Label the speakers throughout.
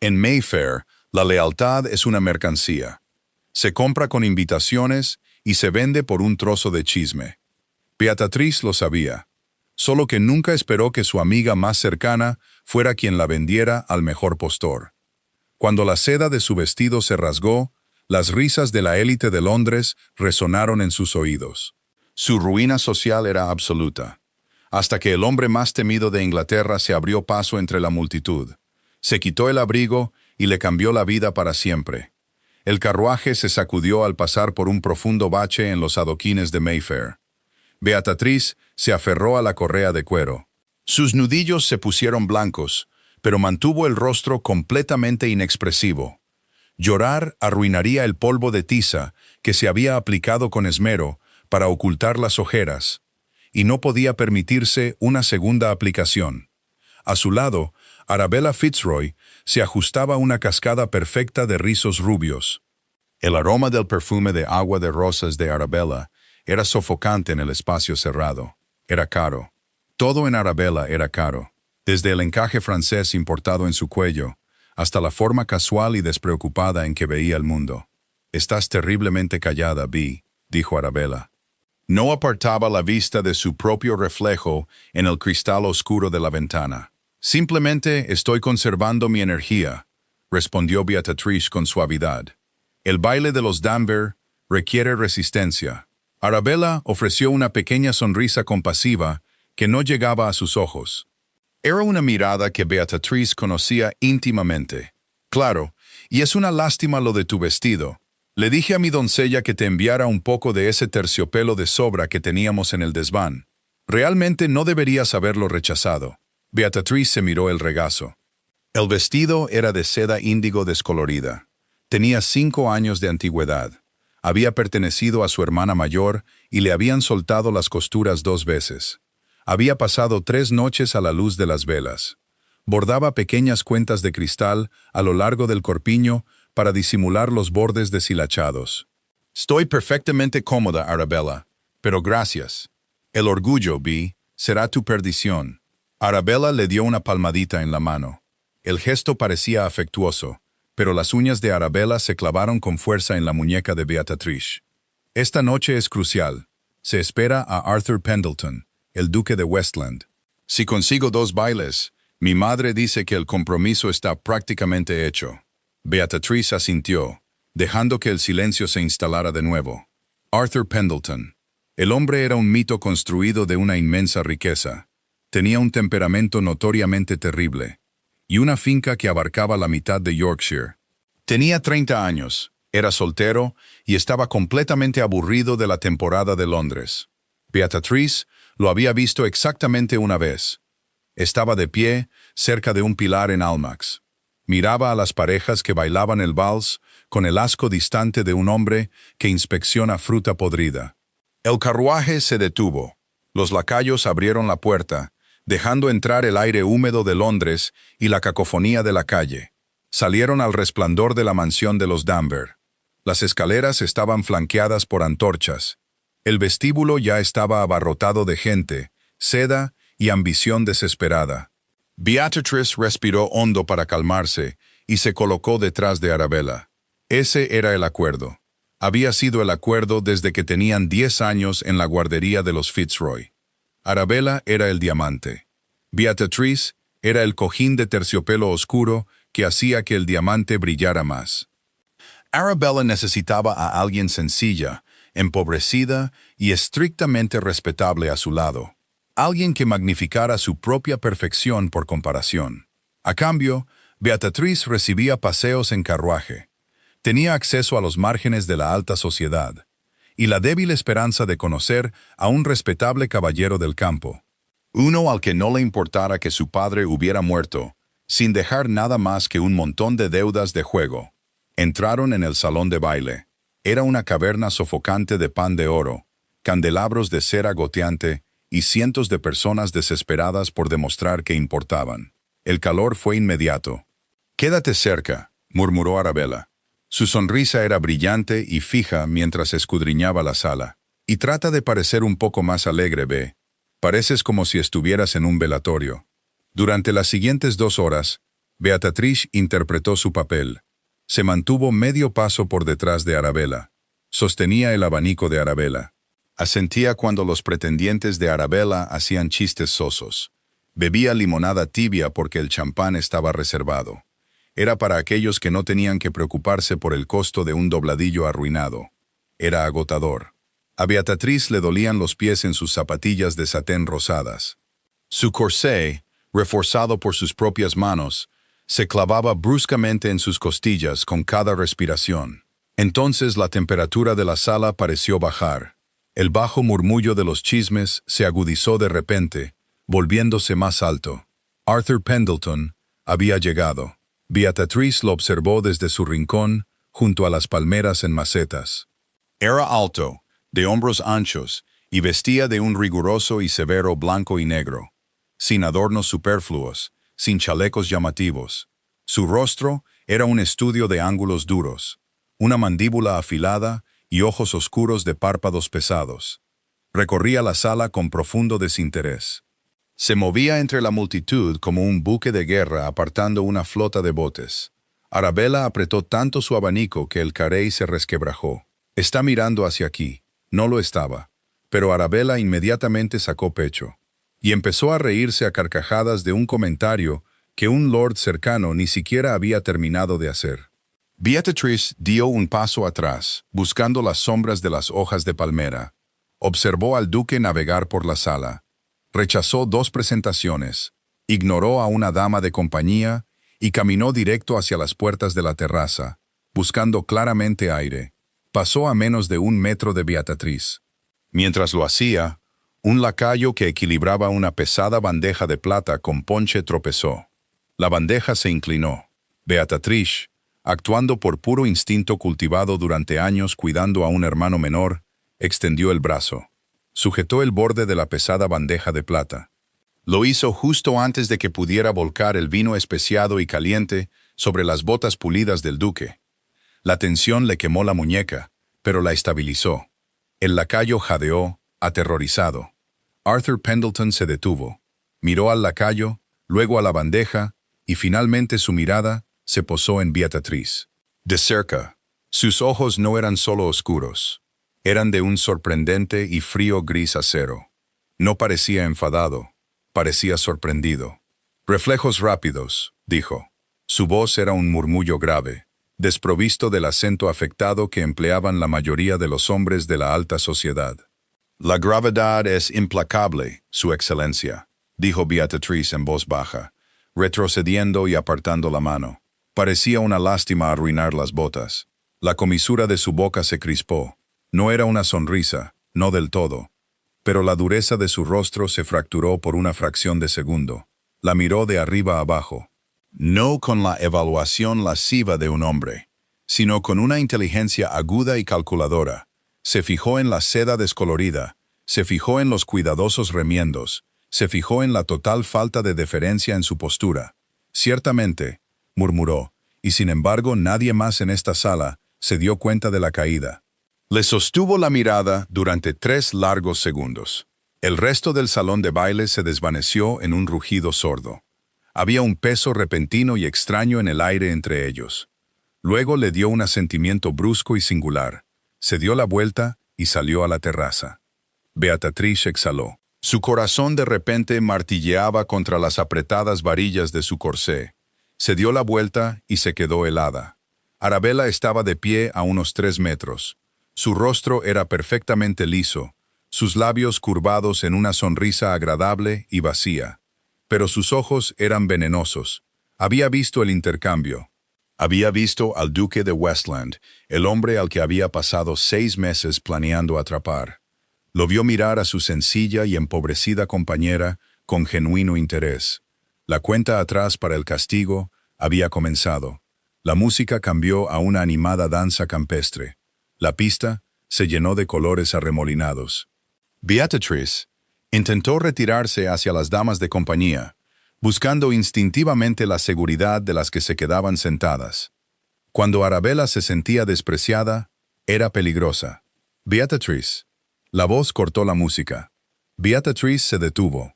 Speaker 1: En Mayfair, la lealtad es una mercancía. Se compra con invitaciones y se vende por un trozo de chisme. Beatriz lo sabía, solo que nunca esperó que su amiga más cercana fuera quien la vendiera al mejor postor. Cuando la seda de su vestido se rasgó, las risas de la élite de Londres resonaron en sus oídos. Su ruina social era absoluta, hasta que el hombre más temido de Inglaterra se abrió paso entre la multitud. Se quitó el abrigo y le cambió la vida para siempre. El carruaje se sacudió al pasar por un profundo bache en los adoquines de Mayfair. Beatriz se aferró a la correa de cuero. Sus nudillos se pusieron blancos, pero mantuvo el rostro completamente inexpresivo. Llorar arruinaría el polvo de tiza que se había aplicado con esmero para ocultar las ojeras, y no podía permitirse una segunda aplicación. A su lado, Arabella Fitzroy se ajustaba una cascada perfecta de rizos rubios. El aroma del perfume de agua de rosas de Arabella era sofocante en el espacio cerrado. Era caro. Todo en Arabella era caro, desde el encaje francés importado en su cuello, hasta la forma casual y despreocupada en que veía el mundo. «Estás terriblemente callada, Bee», dijo Arabella. No apartaba la vista de su propio reflejo en el cristal oscuro de la ventana. «Simplemente estoy conservando mi energía», respondió Beatriz con suavidad. «El baile de los Danvers requiere resistencia». Arabella ofreció una pequeña sonrisa compasiva que no llegaba a sus ojos. Era una mirada que Beatriz conocía íntimamente. «Claro, y es una lástima lo de tu vestido. Le dije a mi doncella que te enviara un poco de ese terciopelo de sobra que teníamos en el desván. Realmente no deberías haberlo rechazado». Beatriz se miró el regazo. El vestido era de seda índigo descolorida. Tenía 5 años de antigüedad. Había pertenecido a su hermana mayor y le habían soltado las costuras 2 veces. Había pasado 3 noches a la luz de las velas. Bordaba pequeñas cuentas de cristal a lo largo del corpiño para disimular los bordes deshilachados. «Estoy perfectamente cómoda, Arabella, pero gracias. El orgullo, Bee, será tu perdición». Arabella le dio una palmadita en la mano. El gesto parecía afectuoso, pero las uñas de Arabella se clavaron con fuerza en la muñeca de Beatriz. «Esta noche es crucial. Se espera a Arthur Pendleton, el duque de Westland. Si consigo 2 bailes, mi madre dice que el compromiso está prácticamente hecho». Beatriz asintió, dejando que el silencio se instalara de nuevo. Arthur Pendleton. El hombre era un mito construido de una inmensa riqueza. Tenía un temperamento notoriamente terrible, y una finca que abarcaba la mitad de Yorkshire. Tenía 30 años, era soltero y estaba completamente aburrido de la temporada de Londres. Beatriz lo había visto exactamente una vez. Estaba de pie, cerca de un pilar en Almax. Miraba a las parejas que bailaban el vals con el asco distante de un hombre que inspecciona fruta podrida. El carruaje se detuvo. Los lacayos abrieron la puerta, dejando entrar el aire húmedo de Londres y la cacofonía de la calle. Salieron al resplandor de la mansión de los Danvers. Las escaleras estaban flanqueadas por antorchas. El vestíbulo ya estaba abarrotado de gente, seda y ambición desesperada. Beatriz respiró hondo para calmarse y se colocó detrás de Arabella. Ese era el acuerdo. Había sido el acuerdo desde que tenían 10 años en la guardería de los Fitzroy. Arabella era el diamante. Beatriz era el cojín de terciopelo oscuro que hacía que el diamante brillara más. Arabella necesitaba a alguien sencilla, empobrecida y estrictamente respetable a su lado. Alguien que magnificara su propia perfección por comparación. A cambio, Beatriz recibía paseos en carruaje. Tenía acceso a los márgenes de la alta sociedad y la débil esperanza de conocer a un respetable caballero del campo. Uno al que no le importara que su padre hubiera muerto, sin dejar nada más que un montón de deudas de juego. Entraron en el salón de baile. Era una caverna sofocante de pan de oro, candelabros de cera goteante y cientos de personas desesperadas por demostrar que importaban. El calor fue inmediato. «Quédate cerca», murmuró Arabella. Su sonrisa era brillante y fija mientras escudriñaba la sala. «Y trata de parecer un poco más alegre, Bee. Pareces como si estuvieras en un velatorio». Durante las siguientes 2 horas, Beatriz interpretó su papel. Se mantuvo medio paso por detrás de Arabella. Sostenía el abanico de Arabella. Asentía cuando los pretendientes de Arabella hacían chistes sosos. Bebía limonada tibia porque el champán estaba reservado. Era para aquellos que no tenían que preocuparse por el costo de un dobladillo arruinado. Era agotador. A Beatriz le dolían los pies en sus zapatillas de satén rosadas. Su corsé, reforzado por sus propias manos, se clavaba bruscamente en sus costillas con cada respiración. Entonces la temperatura de la sala pareció bajar. El bajo murmullo de los chismes se agudizó de repente, volviéndose más alto. Arthur Pendleton había llegado. Beatriz lo observó desde su rincón, junto a las palmeras en macetas. Era alto, de hombros anchos, y vestía de un riguroso y severo blanco y negro, sin adornos superfluos, sin chalecos llamativos. Su rostro era un estudio de ángulos duros, una mandíbula afilada y ojos oscuros de párpados pesados. Recorría la sala con profundo desinterés. Se movía entre la multitud como un buque de guerra apartando una flota de botes. Arabella apretó tanto su abanico que el carey se resquebrajó. «Está mirando hacia aquí». No lo estaba, pero Arabella inmediatamente sacó pecho. Y empezó a reírse a carcajadas de un comentario que un lord cercano ni siquiera había terminado de hacer. Beatriz dio un paso atrás, buscando las sombras de las hojas de palmera. Observó al duque navegar por la sala. Rechazó 2 presentaciones, ignoró a una dama de compañía y caminó directo hacia las puertas de la terraza, buscando claramente aire. Pasó a menos de 1 metro de Beatriz. Mientras lo hacía, un lacayo que equilibraba una pesada bandeja de plata con ponche tropezó. La bandeja se inclinó. Beatriz, actuando por puro instinto cultivado durante años cuidando a un hermano menor, extendió el brazo. Sujetó el borde de la pesada bandeja de plata. Lo hizo justo antes de que pudiera volcar el vino especiado y caliente sobre las botas pulidas del duque. La tensión le quemó la muñeca, pero la estabilizó. El lacayo jadeó, aterrorizado. Arthur Pendleton se detuvo. Miró al lacayo, luego a la bandeja, y finalmente su mirada se posó en Beatriz. De cerca, sus ojos no eran solo oscuros. Eran de un sorprendente y frío gris acero. No parecía enfadado, parecía sorprendido. «Reflejos rápidos», dijo. Su voz era un murmullo grave, desprovisto del acento afectado que empleaban la mayoría de los hombres de la alta sociedad. «La gravedad es implacable, Su Excelencia», dijo Beatriz en voz baja, retrocediendo y apartando la mano. Parecía una lástima arruinar las botas. La comisura de su boca se crispó. No era una sonrisa, no del todo, pero la dureza de su rostro se fracturó por una fracción de segundo. La miró de arriba abajo. No con la evaluación lasciva de un hombre, sino con una inteligencia aguda y calculadora. Se fijó en la seda descolorida, se fijó en los cuidadosos remiendos, se fijó en la total falta de deferencia en su postura. «Ciertamente», murmuró, y sin embargo nadie más en esta sala se dio cuenta de la caída. Le sostuvo la mirada durante 3 largos segundos. El resto del salón de baile se desvaneció en un rugido sordo. Había un peso repentino y extraño en el aire entre ellos. Luego le dio un asentimiento brusco y singular. Se dio la vuelta y salió a la terraza. Beatriz exhaló. Su corazón de repente martilleaba contra las apretadas varillas de su corsé. Se dio la vuelta y se quedó helada. Arabella estaba de pie a unos 3 metros. Su rostro era perfectamente liso, sus labios curvados en una sonrisa agradable y vacía. Pero sus ojos eran venenosos. Había visto el intercambio. Había visto al duque de Westland, el hombre al que había pasado 6 meses planeando atrapar. Lo vio mirar a su sencilla y empobrecida compañera con genuino interés. La cuenta atrás para el castigo había comenzado. La música cambió a una animada danza campestre. La pista se llenó de colores arremolinados. Beatriz intentó retirarse hacia las damas de compañía, buscando instintivamente la seguridad de las que se quedaban sentadas. Cuando Arabella se sentía despreciada, era peligrosa. «Beatriz». La voz cortó la música. Beatriz se detuvo.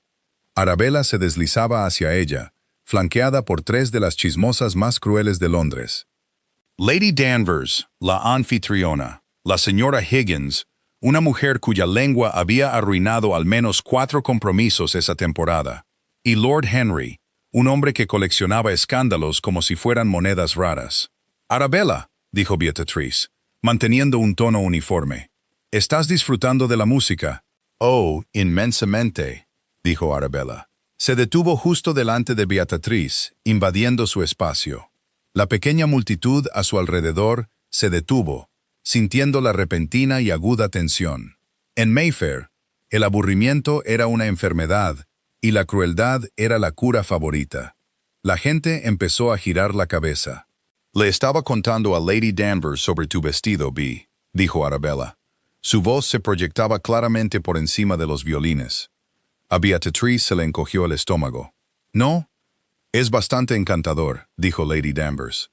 Speaker 1: Arabella se deslizaba hacia ella, flanqueada por tres de las chismosas más crueles de Londres. Lady Danvers, la anfitriona, la señora Higgins, una mujer cuya lengua había arruinado al menos 4 compromisos esa temporada, y Lord Henry, un hombre que coleccionaba escándalos como si fueran monedas raras. «Arabella», dijo Beatrice, manteniendo un tono uniforme, «¿estás disfrutando de la música?» «Oh, inmensamente», dijo Arabella. Se detuvo justo delante de Beatrice, invadiendo su espacio. La pequeña multitud a su alrededor se detuvo, sintiendo la repentina y aguda tensión. En Mayfair, el aburrimiento era una enfermedad y la crueldad era la cura favorita. La gente empezó a girar la cabeza. «Le estaba contando a Lady Danvers sobre tu vestido, Bee», dijo Arabella. Su voz se proyectaba claramente por encima de los violines. A Beatrice se le encogió el estómago. «No, es bastante encantador», dijo Lady Danvers,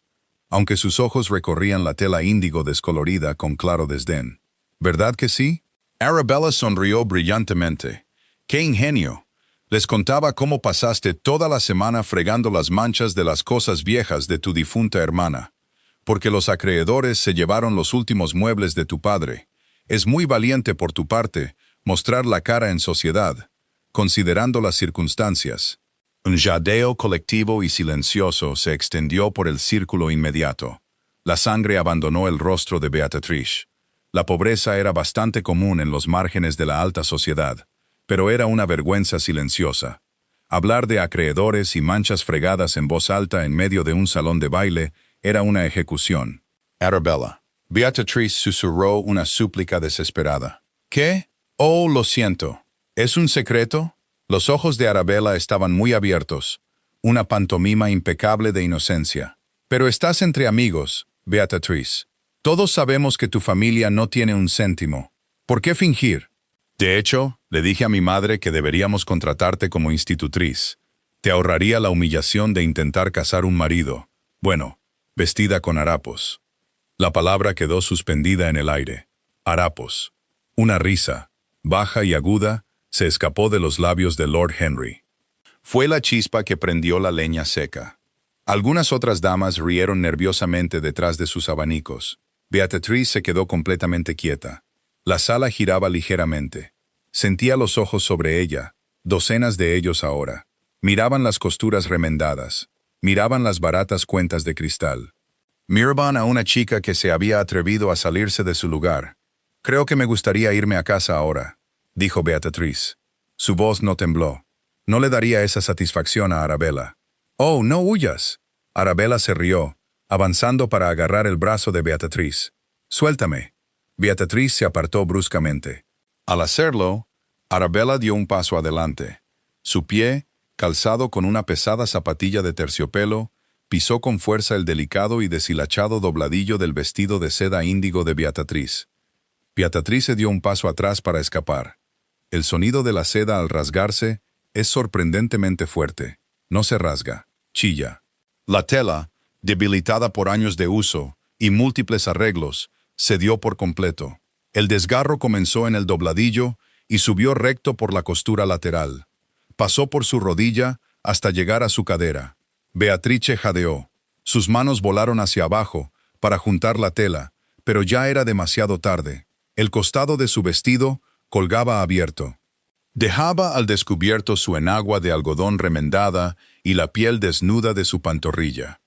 Speaker 1: aunque sus ojos recorrían la tela índigo descolorida con claro desdén. «¿Verdad que sí?» Arabella sonrió brillantemente. «¡Qué ingenio! Les contaba cómo pasaste toda la semana fregando las manchas de las cosas viejas de tu difunta hermana, porque los acreedores se llevaron los últimos muebles de tu padre. Es muy valiente por tu parte mostrar la cara en sociedad, considerando las circunstancias». Un jadeo colectivo y silencioso se extendió por el círculo inmediato. La sangre abandonó el rostro de Beatrice. La pobreza era bastante común en los márgenes de la alta sociedad, pero era una vergüenza silenciosa. Hablar de acreedores y manchas fregadas en voz alta en medio de un salón de baile era una ejecución. «Arabella». Beatrice susurró una súplica desesperada. «¿Qué? Oh, lo siento. ¿Es un secreto?» Los ojos de Arabella estaban muy abiertos, una pantomima impecable de inocencia. «Pero estás entre amigos, Beatrice. Todos sabemos que tu familia no tiene un céntimo. ¿Por qué fingir?» «De hecho, le dije a mi madre que deberíamos contratarte como institutriz. Te ahorraría la humillación de intentar casar un marido. Bueno, vestida con harapos». La palabra quedó suspendida en el aire. Harapos. Una risa, baja y aguda, se escapó de los labios de Lord Henry. Fue la chispa que prendió la leña seca. Algunas otras damas rieron nerviosamente detrás de sus abanicos. Beatrice se quedó completamente quieta. La sala giraba ligeramente. Sentía los ojos sobre ella, docenas de ellos ahora. Miraban las costuras remendadas. Miraban las baratas cuentas de cristal. Miraban a una chica que se había atrevido a salirse de su lugar. «Creo que me gustaría irme a casa ahora», dijo Beatrice. Su voz no tembló. No le daría esa satisfacción a Arabella. «Oh, no huyas». Arabella se rió, avanzando para agarrar el brazo de Beatrice. «Suéltame». Beatrice se apartó bruscamente. Al hacerlo, Arabella dio un paso adelante. Su pie, calzado con una pesada zapatilla de terciopelo, pisó con fuerza el delicado y deshilachado dobladillo del vestido de seda índigo de Beatrice. Beatrice dio un paso atrás para escapar. El sonido de la seda al rasgarse es sorprendentemente fuerte. No se rasga, chilla. La tela, debilitada por años de uso y múltiples arreglos, cedió por completo. El desgarro comenzó en el dobladillo y subió recto por la costura lateral. Pasó por su rodilla hasta llegar a su cadera. Beatrice jadeó. Sus manos volaron hacia abajo para juntar la tela, pero ya era demasiado tarde. El costado de su vestido colgaba abierto. Dejaba al descubierto su enagua de algodón remendada y la piel desnuda de su pantorrilla.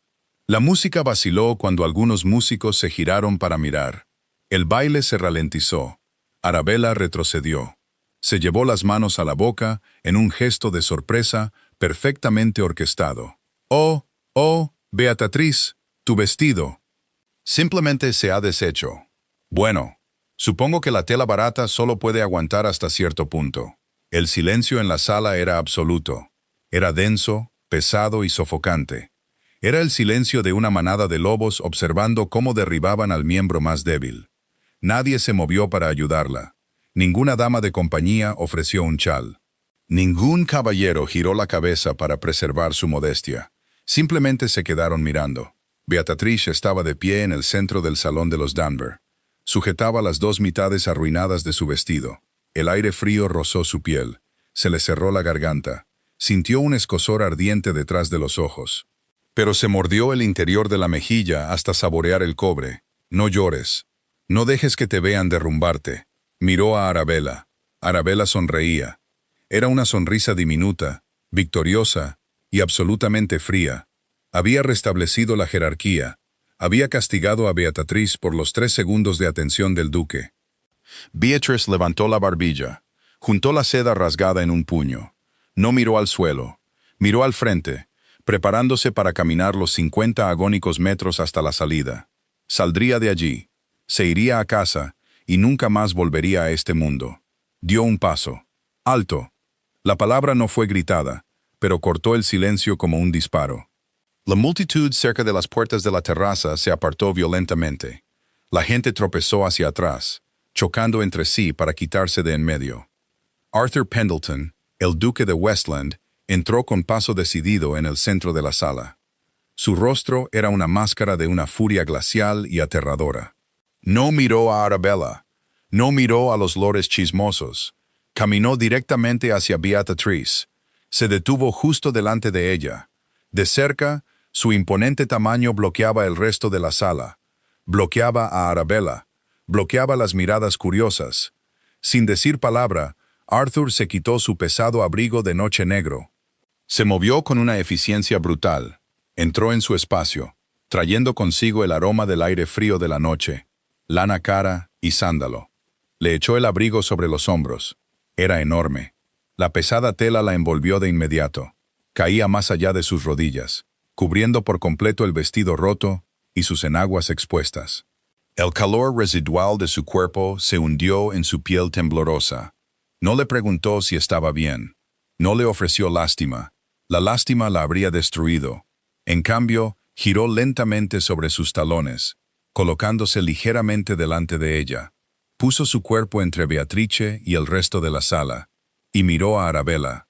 Speaker 1: La música vaciló cuando algunos músicos se giraron para mirar. El baile se ralentizó. Arabella retrocedió. Se llevó las manos a la boca en un gesto de sorpresa perfectamente orquestado. «Oh, oh, Beatrice, tu vestido». «Simplemente se ha deshecho». «Bueno, supongo que la tela barata solo puede aguantar hasta cierto punto». El silencio en la sala era absoluto. Era denso, pesado y sofocante. Era el silencio de una manada de lobos observando cómo derribaban al miembro más débil. Nadie se movió para ayudarla. Ninguna dama de compañía ofreció un chal. Ningún caballero giró la cabeza para preservar su modestia. Simplemente se quedaron mirando. Beatrice estaba de pie en el centro del salón de los Danvers. Sujetaba las dos mitades arruinadas de su vestido. El aire frío rozó su piel. Se le cerró la garganta. sintió un escozor ardiente detrás de los ojos. Pero se mordió el interior de la mejilla hasta saborear el cobre. No llores. No dejes que te vean derrumbarte. Miró a Arabella. Arabella sonreía. Era una sonrisa diminuta, victoriosa y absolutamente fría. Había restablecido la jerarquía. Había castigado a Beatrice por los 3 segundos de atención del duque. Beatrice levantó la barbilla. Juntó la seda rasgada en un puño. No miró al suelo. Miró al frente, preparándose para caminar los 50 agónicos metros hasta la salida. Saldría de allí. Se iría a casa y nunca más volvería a este mundo. Dio un paso. ¡Alto! La palabra no fue gritada, pero cortó el silencio como un disparo. La multitud cerca de las puertas de la terraza se apartó violentamente. La gente tropezó hacia atrás, chocando entre sí para quitarse de en medio. Arthur Pendleton, el duque de Westland, entró con paso decidido en el centro de la sala. Su rostro era una máscara de una furia glacial y aterradora. No miró a Arabella, no miró a los lores chismosos. Caminó directamente hacia Beatrice. Se detuvo justo delante de ella. De cerca, su imponente tamaño bloqueaba el resto de la sala. Bloqueaba a Arabella. Bloqueaba las miradas curiosas. Sin decir palabra, Arthur se quitó su pesado abrigo de noche negro. Se movió con una eficiencia brutal. Entró en su espacio, trayendo consigo el aroma del aire frío de la noche, lana cara y sándalo. Le echó el abrigo sobre los hombros. Era enorme. La pesada tela la envolvió de inmediato. Caía más allá de sus rodillas, cubriendo por completo el vestido roto y sus enaguas expuestas. El calor residual de su cuerpo se hundió en su piel temblorosa. No le preguntó si estaba bien. No le ofreció lástima. La lástima la habría destruido. En cambio, giró lentamente sobre sus talones, colocándose ligeramente delante de ella. Puso su cuerpo entre Beatrice y el resto de la sala, y miró a Arabella.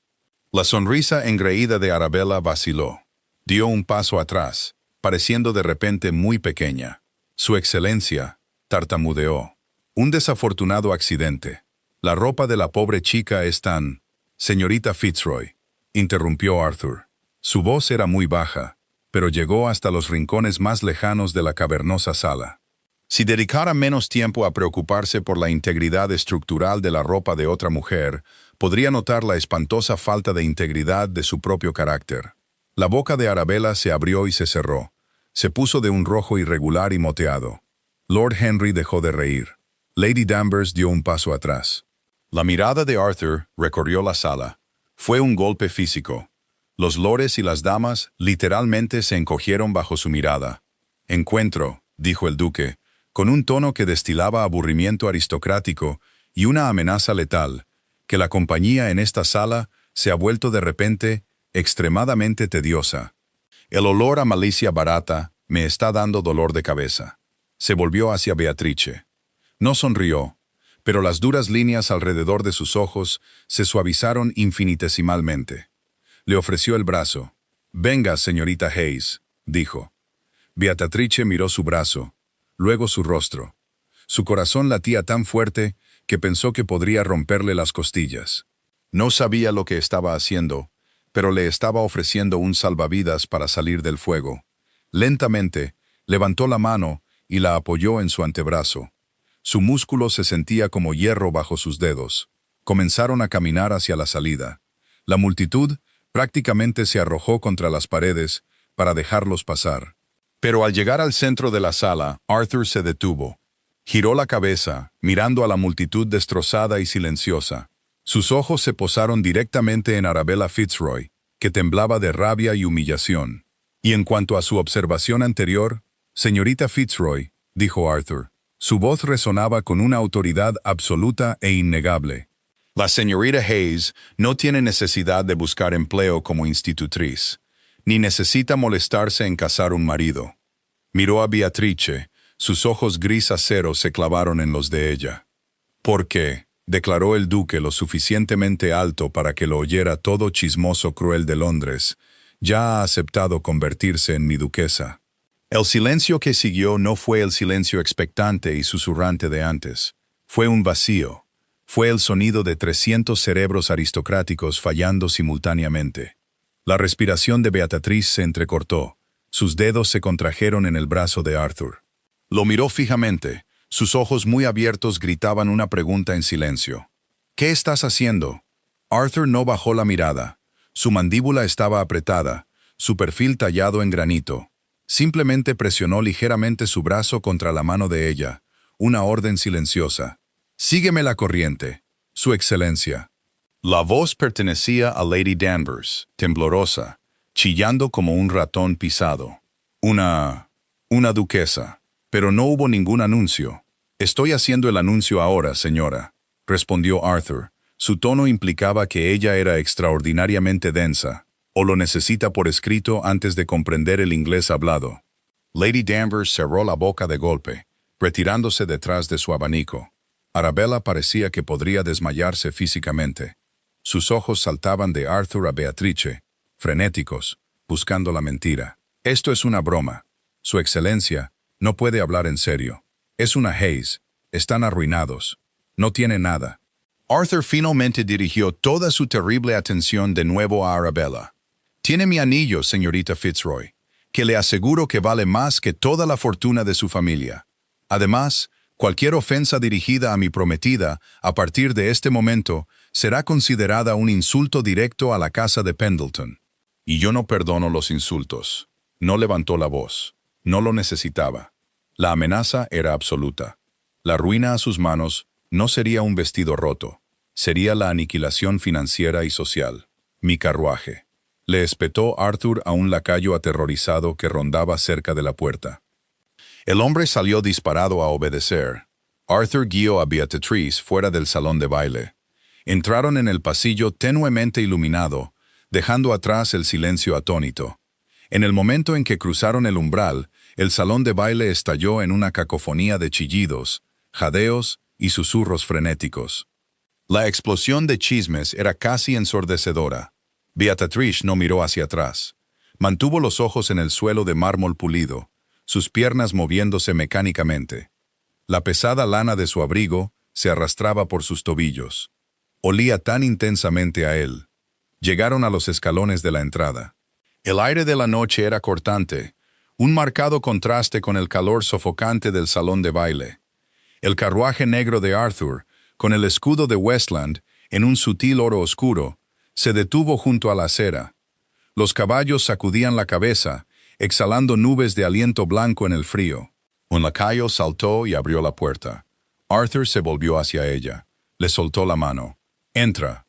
Speaker 1: La sonrisa engreída de Arabella vaciló. Dio un paso atrás, pareciendo de repente muy pequeña. Su excelencia, tartamudeó. Un desafortunado accidente. La ropa de la pobre chica es tan... Señorita Fitzroy, interrumpió Arthur. Su voz era muy baja, pero llegó hasta los rincones más lejanos de la cavernosa sala. Si dedicara menos tiempo a preocuparse por la integridad estructural de la ropa de otra mujer, podría notar la espantosa falta de integridad de su propio carácter. La boca de Arabella se abrió y se cerró. Se puso de un rojo irregular y moteado. Lord Henry dejó de reír. Lady Danvers dio un paso atrás. La mirada de Arthur recorrió la sala. Fue un golpe físico. Los lores y las damas literalmente se encogieron bajo su mirada. «Encuentro», dijo el duque, con un tono que destilaba aburrimiento aristocrático y una amenaza letal, que la compañía en esta sala se ha vuelto de repente extremadamente tediosa. El olor a malicia barata me está dando dolor de cabeza. Se volvió hacia Beatrice. No sonrió, pero las duras líneas alrededor de sus ojos se suavizaron infinitesimalmente. Le ofreció el brazo. «Venga, señorita Hayes», dijo. Beatrice miró su brazo, luego su rostro. Su corazón latía tan fuerte que pensó que podría romperle las costillas. No sabía lo que estaba haciendo, pero le estaba ofreciendo un salvavidas para salir del fuego. Lentamente, levantó la mano y la apoyó en su antebrazo. Su músculo se sentía como hierro bajo sus dedos. Comenzaron a caminar hacia la salida. La multitud prácticamente se arrojó contra las paredes para dejarlos pasar. Pero al llegar al centro de la sala, Arthur se detuvo. Giró la cabeza, mirando a la multitud destrozada y silenciosa. Sus ojos se posaron directamente en Arabella Fitzroy, que temblaba de rabia y humillación. Y en cuanto a su observación anterior, «Señorita Fitzroy», dijo Arthur. Su voz resonaba con una autoridad absoluta e innegable. «La señorita Hayes no tiene necesidad de buscar empleo como institutriz, ni necesita molestarse en casar un marido». Miró a Beatrice, sus ojos gris acero se clavaron en los de ella. «Porque», declaró el duque lo suficientemente alto para que lo oyera todo chismoso cruel de Londres, «ya ha aceptado convertirse en mi duquesa». El silencio que siguió no fue el silencio expectante y susurrante de antes. Fue un vacío. Fue el sonido de 300 cerebros aristocráticos fallando simultáneamente. La respiración de Beatriz se entrecortó. Sus dedos se contrajeron en el brazo de Arthur. Lo miró fijamente. Sus ojos muy abiertos gritaban una pregunta en silencio. ¿Qué estás haciendo? Arthur no bajó la mirada. Su mandíbula estaba apretada, su perfil tallado en granito. Simplemente presionó ligeramente su brazo contra la mano de ella. Una orden silenciosa. «Sígueme la corriente, Su Excelencia». La voz pertenecía a Lady Danvers, temblorosa, chillando como un ratón pisado. Una duquesa. Pero no hubo ningún anuncio. «Estoy haciendo el anuncio ahora, señora», respondió Arthur. Su tono implicaba que ella era extraordinariamente densa, o lo necesita por escrito antes de comprender el inglés hablado. Lady Danvers cerró la boca de golpe, retirándose detrás de su abanico. Arabella parecía que podría desmayarse físicamente. Sus ojos saltaban de Arthur a Beatrice, frenéticos, buscando la mentira. «Esto es una broma. Su Excelencia no puede hablar en serio. Es una haze. Están arruinados. No tiene nada». Arthur finalmente dirigió toda su terrible atención de nuevo a Arabella. «Tiene mi anillo, señorita Fitzroy, que le aseguro que vale más que toda la fortuna de su familia. Además, cualquier ofensa dirigida a mi prometida, a partir de este momento, será considerada un insulto directo a la casa de Pendleton. Y yo no perdono los insultos». No levantó la voz. No lo necesitaba. La amenaza era absoluta. La ruina a sus manos no sería un vestido roto. Sería la aniquilación financiera y social. «Mi carruaje», le espetó Arthur a un lacayo aterrorizado que rondaba cerca de la puerta. El hombre salió disparado a obedecer. Arthur guió a Beatriz fuera del salón de baile. Entraron en el pasillo tenuemente iluminado, dejando atrás el silencio atónito. En el momento en que cruzaron el umbral, el salón de baile estalló en una cacofonía de chillidos, jadeos y susurros frenéticos. La explosión de chismes era casi ensordecedora. Beatriz no miró hacia atrás. Mantuvo los ojos en el suelo de mármol pulido, sus piernas moviéndose mecánicamente. La pesada lana de su abrigo se arrastraba por sus tobillos. Olía tan intensamente a él. Llegaron a los escalones de la entrada. El aire de la noche era cortante, un marcado contraste con el calor sofocante del salón de baile. El carruaje negro de Arthur, con el escudo de Westland, en un sutil oro oscuro, se detuvo junto a la acera. Los caballos sacudían la cabeza, exhalando nubes de aliento blanco en el frío. Un lacayo saltó y abrió la puerta. Arthur se volvió hacia ella. Le soltó la mano. «Entra».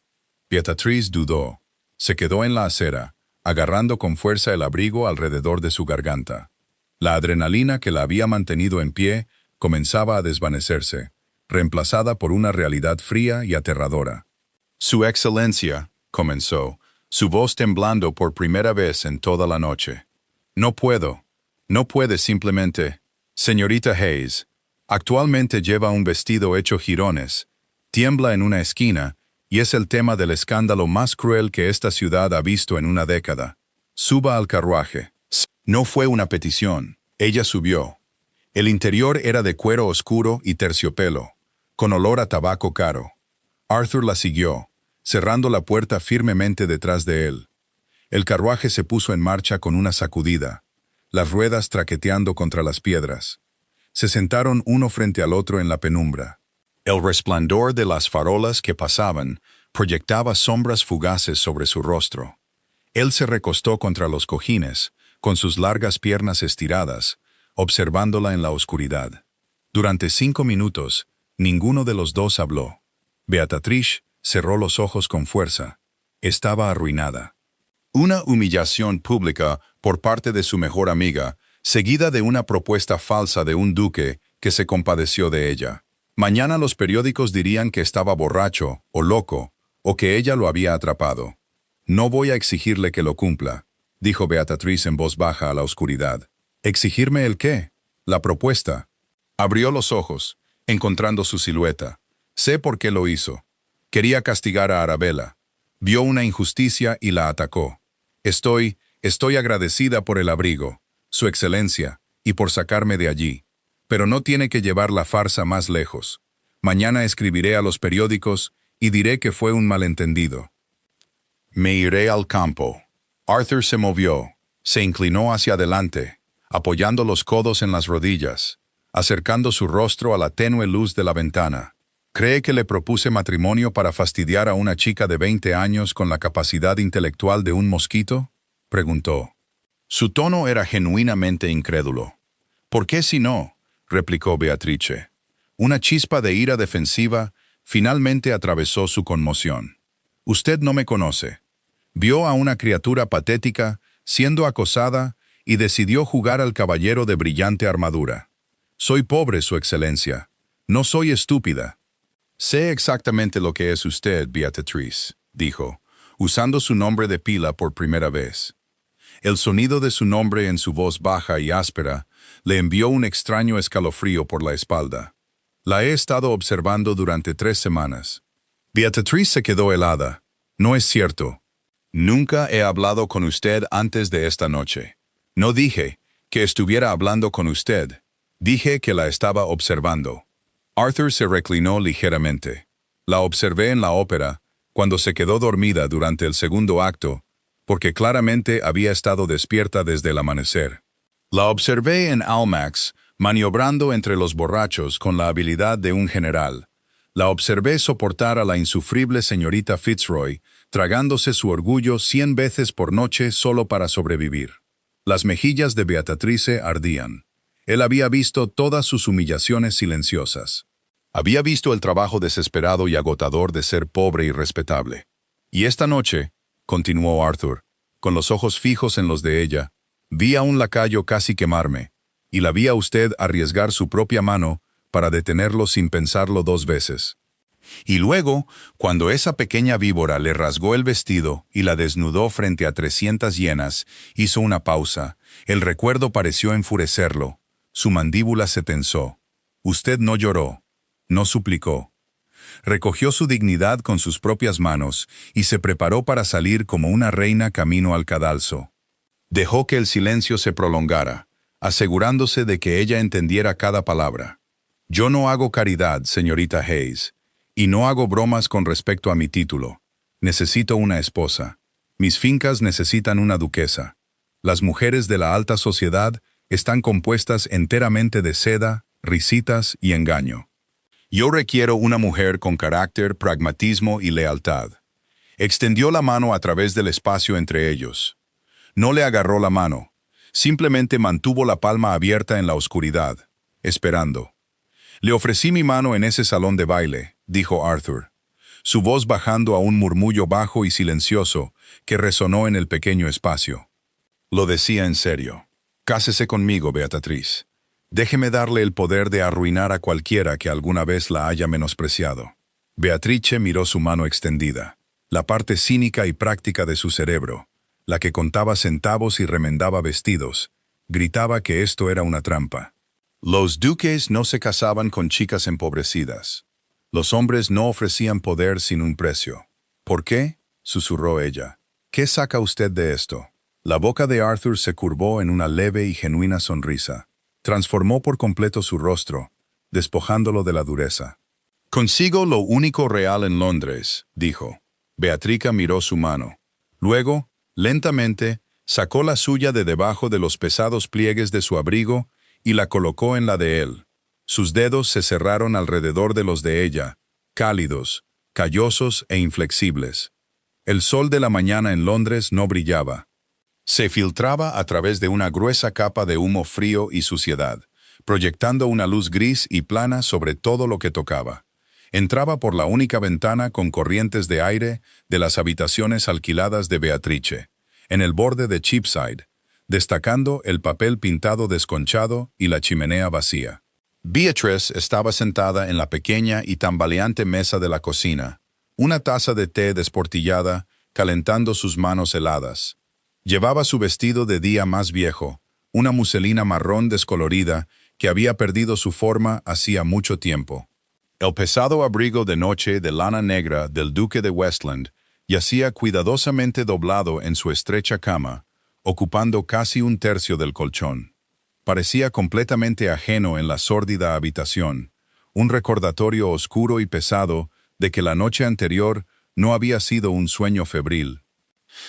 Speaker 1: Beatriz dudó. Se quedó en la acera, agarrando con fuerza el abrigo alrededor de su garganta. La adrenalina que la había mantenido en pie comenzaba a desvanecerse, reemplazada por una realidad fría y aterradora. «Su Excelencia», comenzó, su voz temblando por primera vez en toda la noche. «No puedo. No puede simplemente. Señorita Hayes, actualmente lleva un vestido hecho jirones, tiembla en una esquina y es el tema del escándalo más cruel que esta ciudad ha visto en una década. Suba al carruaje». No fue una petición. Ella subió. El interior era de cuero oscuro y terciopelo, con olor a tabaco caro. Arthur la siguió, cerrando la puerta firmemente detrás de él. El carruaje se puso en marcha con una sacudida, las ruedas traqueteando contra las piedras. Se sentaron uno frente al otro en la penumbra. El resplandor de las farolas que pasaban proyectaba sombras fugaces sobre su rostro. Él se recostó contra los cojines, con sus largas piernas estiradas, observándola en la oscuridad. Durante 5 minutos, ninguno de los dos habló. Beatriz cerró los ojos con fuerza. Estaba arruinada. Una humillación pública por parte de su mejor amiga, seguida de una propuesta falsa de un duque que se compadeció de ella. Mañana los periódicos dirían que estaba borracho o loco, o que ella lo había atrapado. «No voy a exigirle que lo cumpla», dijo Beatriz en voz baja a la oscuridad. «¿Exigirme el qué? La propuesta». Abrió los ojos, encontrando su silueta. Sé por qué lo hizo. Quería castigar a Arabella. Vio una injusticia y la atacó. Estoy agradecida por el abrigo, Su Excelencia, y por sacarme de allí. Pero no tiene que llevar la farsa más lejos. Mañana escribiré a los periódicos y diré que fue un malentendido. Me iré al campo. Arthur se movió, se inclinó hacia adelante, apoyando los codos en las rodillas, acercando su rostro a la tenue luz de la ventana. ¿Cree que le propuse matrimonio para fastidiar a una chica de 20 años con la capacidad intelectual de un mosquito?, preguntó. Su tono era genuinamente incrédulo. ¿Por qué si no?, replicó Beatrice. Una chispa de ira defensiva finalmente atravesó su conmoción. Usted no me conoce. Vio a una criatura patética siendo acosada y decidió jugar al caballero de brillante armadura. Soy pobre, Su Excelencia. No soy estúpida. Sé exactamente lo que es usted, Beatrice, dijo, usando su nombre de pila por primera vez. El sonido de su nombre en su voz baja y áspera le envió un extraño escalofrío por la espalda. La he estado observando durante 3 semanas. Beatrice se quedó helada. No es cierto. Nunca he hablado con usted antes de esta noche. No dije que estuviera hablando con usted. Dije que la estaba observando. Arthur se reclinó ligeramente. La observé en la ópera, cuando se quedó dormida durante el segundo acto, porque claramente había estado despierta desde el amanecer. La observé en Almax, maniobrando entre los borrachos con la habilidad de un general. La observé soportar a la insufrible señorita Fitzroy, tragándose su orgullo 100 veces por noche solo para sobrevivir. Las mejillas de Beatrice ardían. Él había visto todas sus humillaciones silenciosas. Había visto el trabajo desesperado y agotador de ser pobre y respetable. Y esta noche, continuó Arthur, con los ojos fijos en los de ella, vi a un lacayo casi quemarme, y la vi a usted arriesgar su propia mano para detenerlo sin pensarlo 2 veces. Y luego, cuando esa pequeña víbora le rasgó el vestido y la desnudó frente a 300 hienas, hizo una pausa. El recuerdo pareció enfurecerlo. Su mandíbula se tensó. Usted no lloró, no suplicó. Recogió su dignidad con sus propias manos y se preparó para salir como una reina camino al cadalso. Dejó que el silencio se prolongara, asegurándose de que ella entendiera cada palabra. Yo no hago caridad, señorita Hayes, y no hago bromas con respecto a mi título. Necesito una esposa. Mis fincas necesitan una duquesa. Las mujeres de la alta sociedad están compuestas enteramente de seda, risitas y engaño. Yo requiero una mujer con carácter, pragmatismo y lealtad. Extendió la mano a través del espacio entre ellos. No le agarró la mano, simplemente mantuvo la palma abierta en la oscuridad, esperando. Le ofrecí mi mano en ese salón de baile, dijo Arthur, su voz bajando a un murmullo bajo y silencioso que resonó en el pequeño espacio. Lo decía en serio. Cásese conmigo, Beatrice. Déjeme darle el poder de arruinar a cualquiera que alguna vez la haya menospreciado. Beatrice miró su mano extendida, la parte cínica y práctica de su cerebro, la que contaba centavos y remendaba vestidos. Gritaba que esto era una trampa. Los duques no se casaban con chicas empobrecidas. Los hombres no ofrecían poder sin un precio. ¿Por qué?, susurró ella. ¿Qué saca usted de esto? La boca de Arthur se curvó en una leve y genuina sonrisa. Transformó por completo su rostro, despojándolo de la dureza. Consigo lo único real en Londres, dijo. Beatrice miró su mano. Luego, lentamente, sacó la suya de debajo de los pesados pliegues de su abrigo y la colocó en la de él. Sus dedos se cerraron alrededor de los de ella, cálidos, callosos e inflexibles. El sol de la mañana en Londres no brillaba. Se filtraba a través de una gruesa capa de humo frío y suciedad, proyectando una luz gris y plana sobre todo lo que tocaba. Entraba por la única ventana con corrientes de aire de las habitaciones alquiladas de Beatrice, en el borde de Cheapside, destacando el papel pintado desconchado y la chimenea vacía. Beatrice estaba sentada en la pequeña y tambaleante mesa de la cocina, una taza de té desportillada, calentando sus manos heladas. Llevaba su vestido de día más viejo, una muselina marrón descolorida que había perdido su forma hacía mucho tiempo. El pesado abrigo de noche de lana negra del duque de Westland yacía cuidadosamente doblado en su estrecha cama, ocupando casi 1/3 del colchón. Parecía completamente ajeno en la sórdida habitación, un recordatorio oscuro y pesado de que la noche anterior no había sido un sueño febril.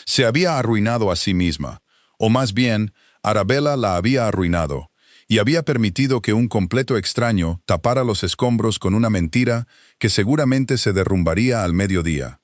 Speaker 1: Se había arruinado a sí misma, o más bien, Arabella la había arruinado, y había permitido que un completo extraño tapara los escombros con una mentira que seguramente se derrumbaría al mediodía.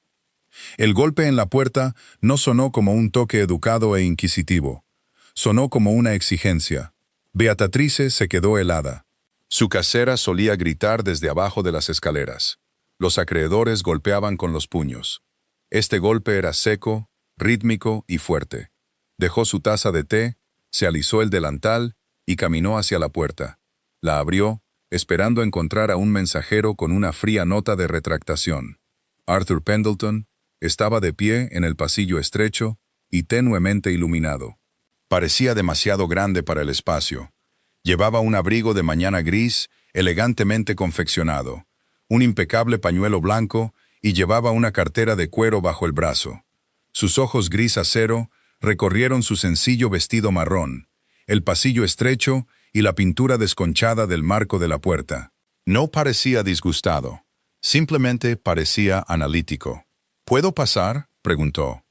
Speaker 1: El golpe en la puerta no sonó como un toque educado e inquisitivo. Sonó como una exigencia. Beatrice se quedó helada. Su casera solía gritar desde abajo de las escaleras. Los acreedores golpeaban con los puños. Este golpe era seco, rítmico y fuerte. Dejó su taza de té, se alisó el delantal y caminó hacia la puerta. La abrió, esperando encontrar a un mensajero con una fría nota de retractación. Arthur Pendleton estaba de pie en el pasillo estrecho y tenuemente iluminado. Parecía demasiado grande para el espacio. Llevaba un abrigo de mañana gris, elegantemente confeccionado, un impecable pañuelo blanco y llevaba una cartera de cuero bajo el brazo. Sus ojos gris acero recorrieron su sencillo vestido marrón, el pasillo estrecho y la pintura desconchada del marco de la puerta. No parecía disgustado, simplemente parecía analítico. ¿Puedo pasar?, preguntó.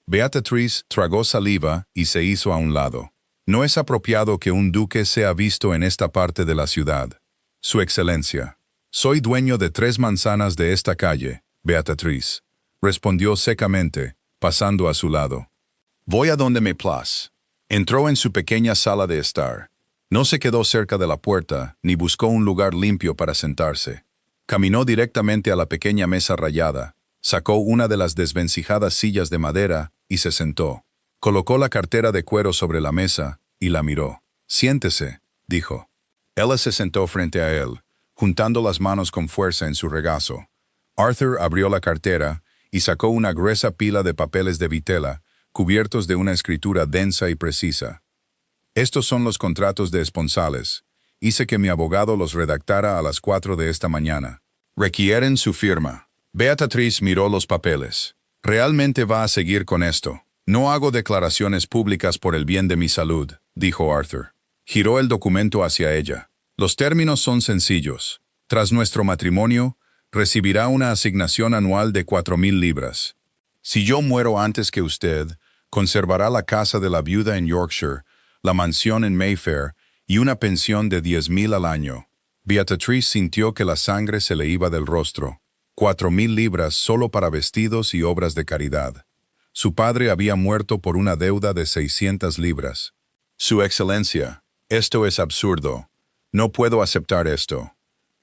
Speaker 1: Beatrice tragó saliva y se hizo a un lado. No es apropiado que un duque sea visto en esta parte de la ciudad. Su excelencia. Soy dueño de 3 manzanas de esta calle, Beatrice, respondió secamente, pasando a su lado. Voy a donde me place. Entró en su pequeña sala de estar. No se quedó cerca de la puerta, ni buscó un lugar limpio para sentarse. Caminó directamente a la pequeña mesa rayada, sacó una de las desvencijadas sillas de madera y se sentó. Colocó la cartera de cuero sobre la mesa y la miró. «Siéntese», dijo. Ella se sentó frente a él, juntando las manos con fuerza en su regazo. Arthur abrió la cartera y sacó una gruesa pila de papeles de vitela, cubiertos de una escritura densa y precisa. «Estos son los contratos de esponsales. Hice que mi abogado los redactara a las 4 de esta mañana. Requieren su firma». Beatrice miró los papeles. «¿Realmente va a seguir con esto? No hago declaraciones públicas por el bien de mi salud», dijo Arthur. Giró el documento hacia ella. «Los términos son sencillos. Tras nuestro matrimonio, recibirá una asignación anual de 4,000 libras. Si yo muero antes que usted, conservará la casa de la viuda en Yorkshire, la mansión en Mayfair y una pensión de 10,000 al año». Beatrice sintió que la sangre se le iba del rostro. 4,000 libras solo para vestidos y obras de caridad. Su padre había muerto por una deuda de 600 libras. «Su excelencia, esto es absurdo. No puedo aceptar esto.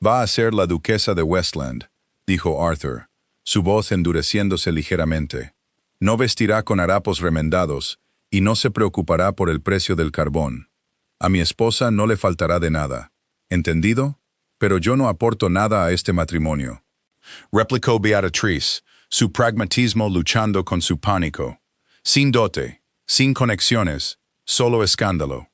Speaker 1: Va a ser la duquesa de Westland», dijo Arthur, su voz endureciéndose ligeramente. «No vestirá con harapos remendados y no se preocupará por el precio del carbón. A mi esposa no le faltará de nada. ¿Entendido? Pero yo no aporto nada a este matrimonio», replicó Beatrice, su pragmatismo luchando con su pánico. «Sin dote, sin conexiones, solo escándalo».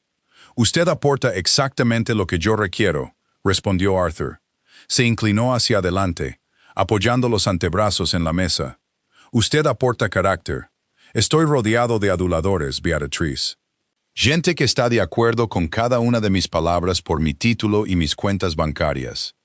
Speaker 1: «Usted aporta exactamente lo que yo requiero», respondió Arthur. Se inclinó hacia adelante, apoyando los antebrazos en la mesa. «Usted aporta carácter. Estoy rodeado de aduladores, Beatrice. Gente que está de acuerdo con cada una de mis palabras por mi título y mis cuentas bancarias.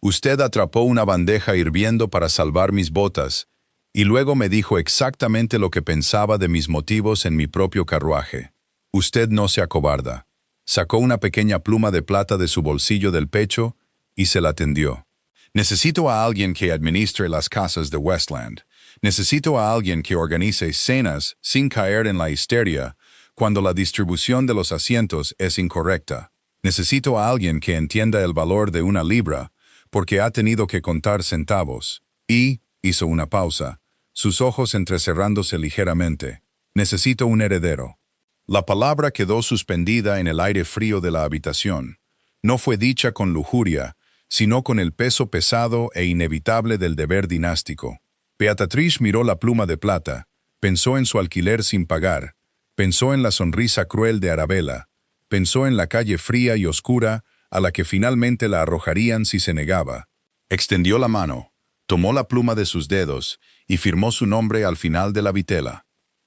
Speaker 1: Usted atrapó una bandeja hirviendo para salvar mis botas, y luego me dijo exactamente lo que pensaba de mis motivos en mi propio carruaje. Usted no se acobarda». Sacó una pequeña pluma de plata de su bolsillo del pecho y se la tendió. «Necesito a alguien que administre las casas de Westland. Necesito a alguien que organice cenas sin caer en la histeria cuando la distribución de los asientos es incorrecta. Necesito a alguien que entienda el valor de una libra porque ha tenido que contar centavos». Y hizo una pausa, sus ojos entrecerrándose ligeramente. «Necesito un heredero». La palabra quedó suspendida en el aire frío de la habitación. No fue dicha con lujuria, sino con el peso pesado e inevitable del deber dinástico. Beatrice miró la pluma de plata, pensó en su alquiler sin pagar, pensó en la sonrisa cruel de Arabella, pensó en la calle fría y oscura a la que finalmente la arrojarían si se negaba. Extendió la mano, tomó la pluma de sus dedos y firmó su nombre al final de la vitela.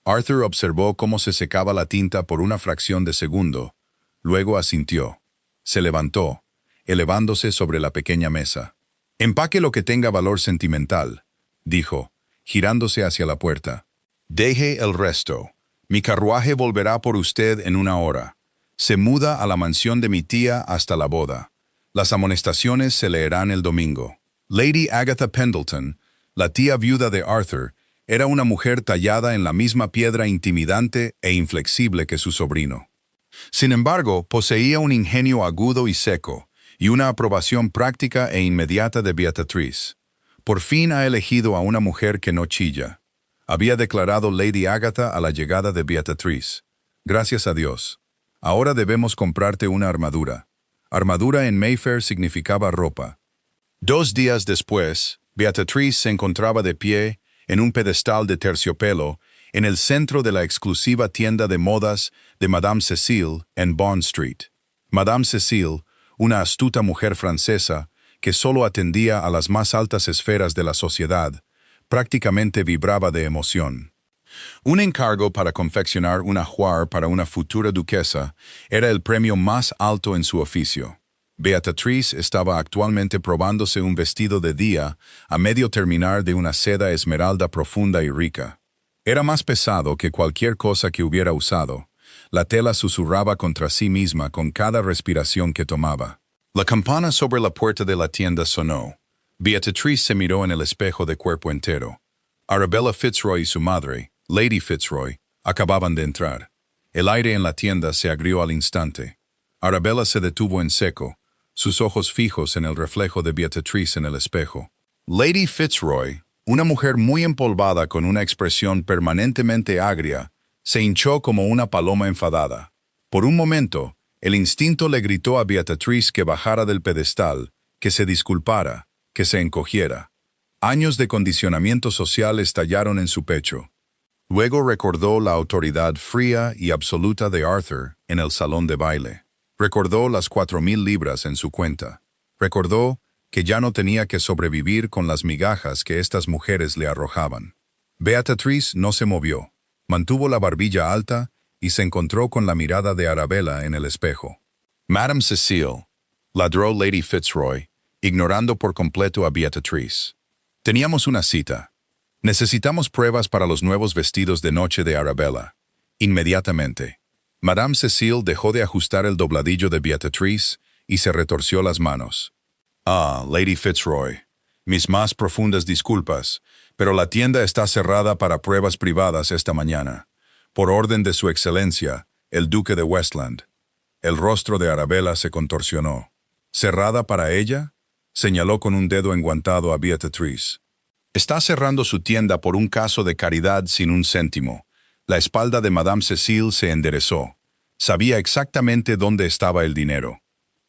Speaker 1: Arthur observó cómo se secaba la tinta por una fracción de segundo, luego asintió. Se levantó, elevándose sobre la pequeña mesa. «Empaque lo que tenga valor sentimental», dijo, girándose hacia la puerta. «Deje el resto. Mi carruaje volverá por usted en una hora. Se muda a la mansión de mi tía hasta la boda. Las amonestaciones se leerán el domingo». Lady Agatha Pendleton, la tía viuda de Arthur, era una mujer tallada en la misma piedra intimidante e inflexible que su sobrino. Sin embargo, poseía un ingenio agudo y seco, y una aprobación práctica e inmediata de Beatrice. Por fin ha elegido a una mujer que no chilla. Había declarado Lady Agatha a la llegada de Beatrice. «Gracias a Dios. Ahora debemos comprarte una armadura». Armadura en Mayfair significaba ropa. 2 días después, Beatrice se encontraba de pie en un pedestal de terciopelo en el centro de la exclusiva tienda de modas de Madame Cécile en Bond Street. Madame Cécile, una astuta mujer francesa que solo atendía a las más altas esferas de la sociedad, prácticamente vibraba de emoción. Un encargo para confeccionar un ajuar para una futura duquesa era el premio más alto en su oficio. Beatrice estaba actualmente probándose un vestido de día a medio terminar de una seda esmeralda profunda y rica. Era más pesado que cualquier cosa que hubiera usado. La tela susurraba contra sí misma con cada respiración que tomaba. La campana sobre la puerta de la tienda sonó. Beatrice se miró en el espejo de cuerpo entero. Arabella Fitzroy y su madre, Lady Fitzroy, acababan de entrar. El aire en la tienda se agrió al instante. Arabella se detuvo en seco, sus ojos fijos en el reflejo de Beatrice en el espejo. Lady Fitzroy, una mujer muy empolvada con una expresión permanentemente agria, se hinchó como una paloma enfadada. Por un momento, el instinto le gritó a Beatrice que bajara del pedestal, que se disculpara, que se encogiera. Años de condicionamiento social estallaron en su pecho. Luego recordó la autoridad fría y absoluta de Arthur en el salón de baile. Recordó las 4,000 libras en su cuenta. Recordó que ya no tenía que sobrevivir con las migajas que estas mujeres le arrojaban. Beatrice no se movió. Mantuvo la barbilla alta y se encontró con la mirada de Arabella en el espejo. «Madame Cécile», ladró Lady Fitzroy, ignorando por completo a Beatrice. «Teníamos una cita. Necesitamos pruebas para los nuevos vestidos de noche de Arabella. Inmediatamente». Madame Cécile dejó de ajustar el dobladillo de Beatrice y se retorció las manos. «Ah, Lady Fitzroy, mis más profundas disculpas, pero la tienda está cerrada para pruebas privadas esta mañana, por orden de su excelencia, el duque de Westland». El rostro de Arabella se contorsionó. «¿Cerrada para ella?», señaló con un dedo enguantado a Beatrice. «Está cerrando su tienda por un caso de caridad sin un céntimo». La espalda de Madame Cécile se enderezó. Sabía exactamente dónde estaba el dinero.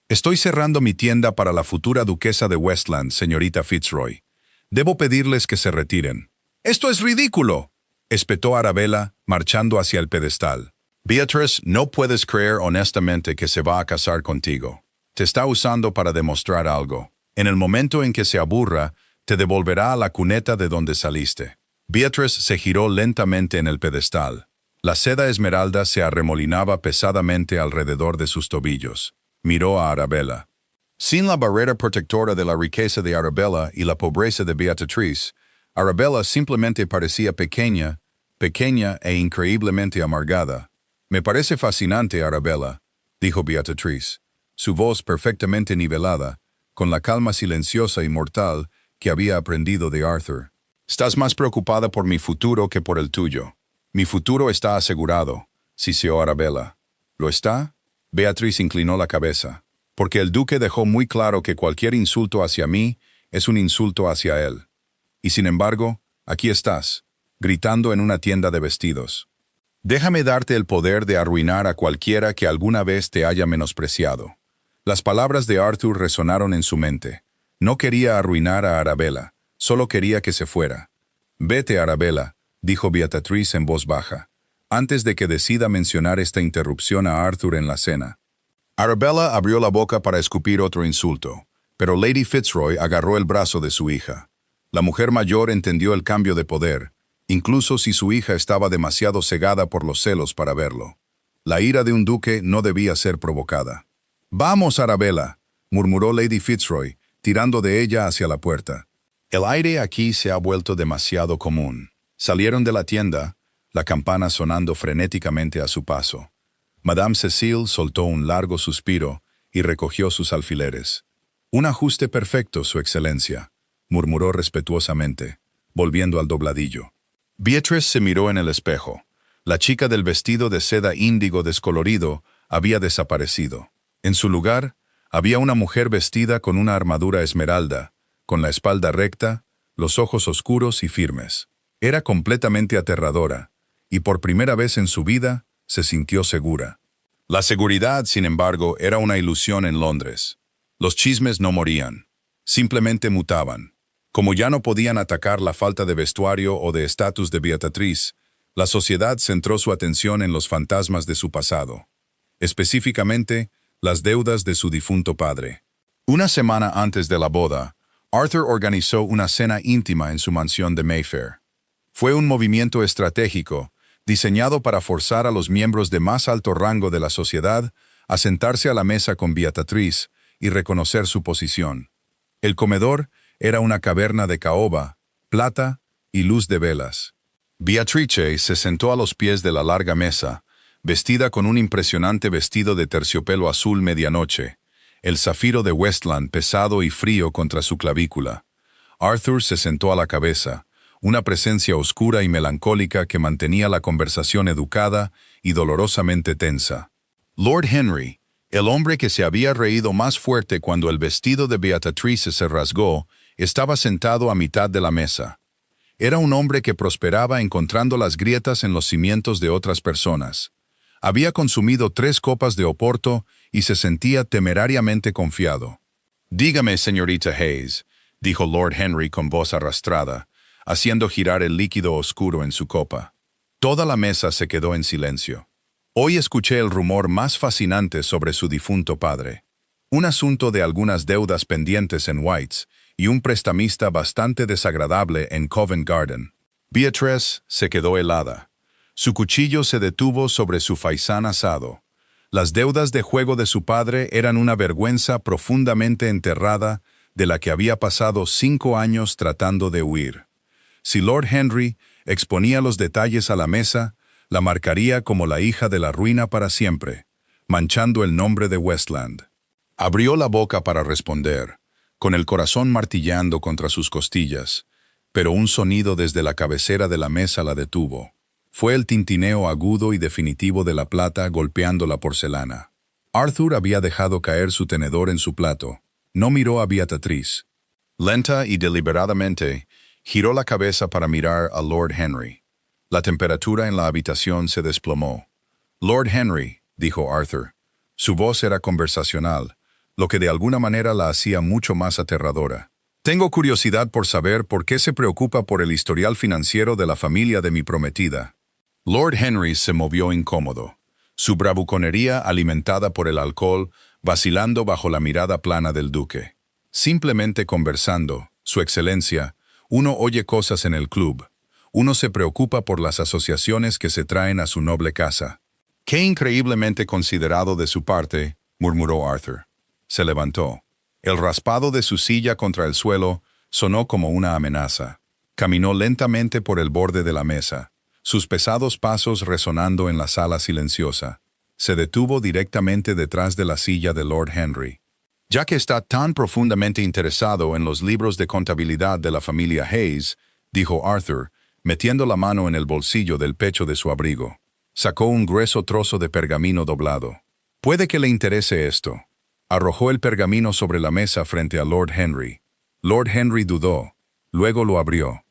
Speaker 1: «Estoy cerrando mi tienda para la futura duquesa de Westland, señorita Fitzroy. Debo pedirles que se retiren». «¡Esto es ridículo!», espetó Arabella, marchando hacia el pedestal. «Beatrice, no puedes creer honestamente que se va a casar contigo. Te está usando para demostrar algo. En el momento en que se aburra, te devolverá a la cuneta de donde saliste». Beatrice se giró lentamente en el pedestal. La seda esmeralda se arremolinaba pesadamente alrededor de sus tobillos. Miró a Arabella. Sin la barrera protectora de la riqueza de Arabella y la pobreza de Beatrice, Arabella simplemente parecía pequeña e increíblemente amargada. «Me parece fascinante, Arabella», dijo Beatrice, su voz perfectamente nivelada, con la calma silenciosa y mortal que había aprendido de Arthur. «Estás más preocupada por mi futuro que por el tuyo». «Mi futuro está asegurado», siseó Arabella. «¿Lo está?» Beatrice inclinó la cabeza. «Porque el duque dejó muy claro que cualquier insulto hacia mí es un insulto hacia él. Y sin embargo, aquí estás, gritando en una tienda de vestidos. Déjame darte el poder de arruinar a cualquiera que alguna vez te haya menospreciado». Las palabras de Arthur resonaron en su mente. No quería arruinar a Arabella. Solo quería que se fuera. «Vete, Arabella», dijo Beatrice en voz baja, antes de que decida mencionar esta interrupción a Arthur en la cena. Arabella abrió la boca para escupir otro insulto, pero Lady Fitzroy agarró el brazo de su hija. La mujer mayor entendió el cambio de poder, incluso si su hija estaba demasiado cegada por los celos para verlo. La ira de un duque no debía ser provocada. «Vamos, Arabella», murmuró Lady Fitzroy, tirando de ella hacia la puerta. El aire aquí se ha vuelto demasiado común. Salieron de la tienda, la campana sonando frenéticamente a su paso. Madame Cécile soltó un largo suspiro y recogió sus alfileres. Un ajuste perfecto, Su Excelencia, murmuró respetuosamente, volviendo al dobladillo. Beatrice se miró en el espejo. La chica del vestido de seda índigo descolorido había desaparecido. En su lugar, había una mujer vestida con una armadura esmeralda, con la espalda recta, los ojos oscuros y firmes. Era completamente aterradora, y por primera vez en su vida se sintió segura. La seguridad, sin embargo, era una ilusión en Londres. Los chismes no morían, simplemente mutaban. Como ya no podían atacar la falta de vestuario o de estatus de Beatrice, la sociedad centró su atención en los fantasmas de su pasado, específicamente las deudas de su difunto padre. Una semana antes de la boda, Arthur organizó una cena íntima en su mansión de Mayfair. Fue un movimiento estratégico, diseñado para forzar a los miembros de más alto rango de la sociedad a sentarse a la mesa con Beatrice y reconocer su posición. El comedor era una caverna de caoba, plata y luz de velas. Beatrice se sentó a los pies de la larga mesa, vestida con un impresionante vestido de terciopelo azul medianoche, el zafiro de Westland pesado y frío contra su clavícula. Arthur se sentó a la cabeza, una presencia oscura y melancólica que mantenía la conversación educada y dolorosamente tensa. Lord Henry, el hombre que se había reído más fuerte cuando el vestido de Beatrice se rasgó, estaba sentado a mitad de la mesa. Era un hombre que prosperaba encontrando las grietas en los cimientos de otras personas. Había consumido 3 copas de Oporto y se sentía temerariamente confiado. «Dígame, señorita Hayes», dijo Lord Henry con voz arrastrada, haciendo girar el líquido oscuro en su copa. Toda la mesa se quedó en silencio. Hoy escuché el rumor más fascinante sobre su difunto padre. Un asunto de algunas deudas pendientes en White's y un prestamista bastante desagradable en Covent Garden. Beatrice se quedó helada. Su cuchillo se detuvo sobre su faisán asado. Las deudas de juego de su padre eran una vergüenza profundamente enterrada de la que había pasado 5 años tratando de huir. Si Lord Henry exponía los detalles a la mesa, la marcaría como la hija de la ruina para siempre, manchando el nombre de Westland. Abrió la boca para responder, con el corazón martillando contra sus costillas, pero un sonido desde la cabecera de la mesa la detuvo. Fue el tintineo agudo y definitivo de la plata golpeando la porcelana. Arthur había dejado caer su tenedor en su plato. No miró a Beatrice. Lenta y deliberadamente, giró la cabeza para mirar a Lord Henry. La temperatura en la habitación se desplomó. «Lord Henry», dijo Arthur. Su voz era conversacional, lo que de alguna manera la hacía mucho más aterradora. «Tengo curiosidad por saber por qué se preocupa por el historial financiero de la familia de mi prometida». Lord Henry se movió incómodo, su bravuconería alimentada por el alcohol, vacilando bajo la mirada plana del duque. Simplemente conversando, Su Excelencia, uno oye cosas en el club. Uno se preocupa por las asociaciones que se traen a su noble casa. «Qué increíblemente considerado de su parte», murmuró Arthur. Se levantó. El raspado de su silla contra el suelo sonó como una amenaza. Caminó lentamente por el borde de la mesa, sus pesados pasos resonando en la sala silenciosa. Se detuvo directamente detrás de la silla de Lord Henry. «Ya que está tan profundamente interesado en los libros de contabilidad de la familia Hayes», dijo Arthur, metiendo la mano en el bolsillo del pecho de su abrigo. Sacó un grueso trozo de pergamino doblado. «Puede que le interese esto». Arrojó el pergamino sobre la mesa frente a Lord Henry. Lord Henry dudó. Luego lo abrió.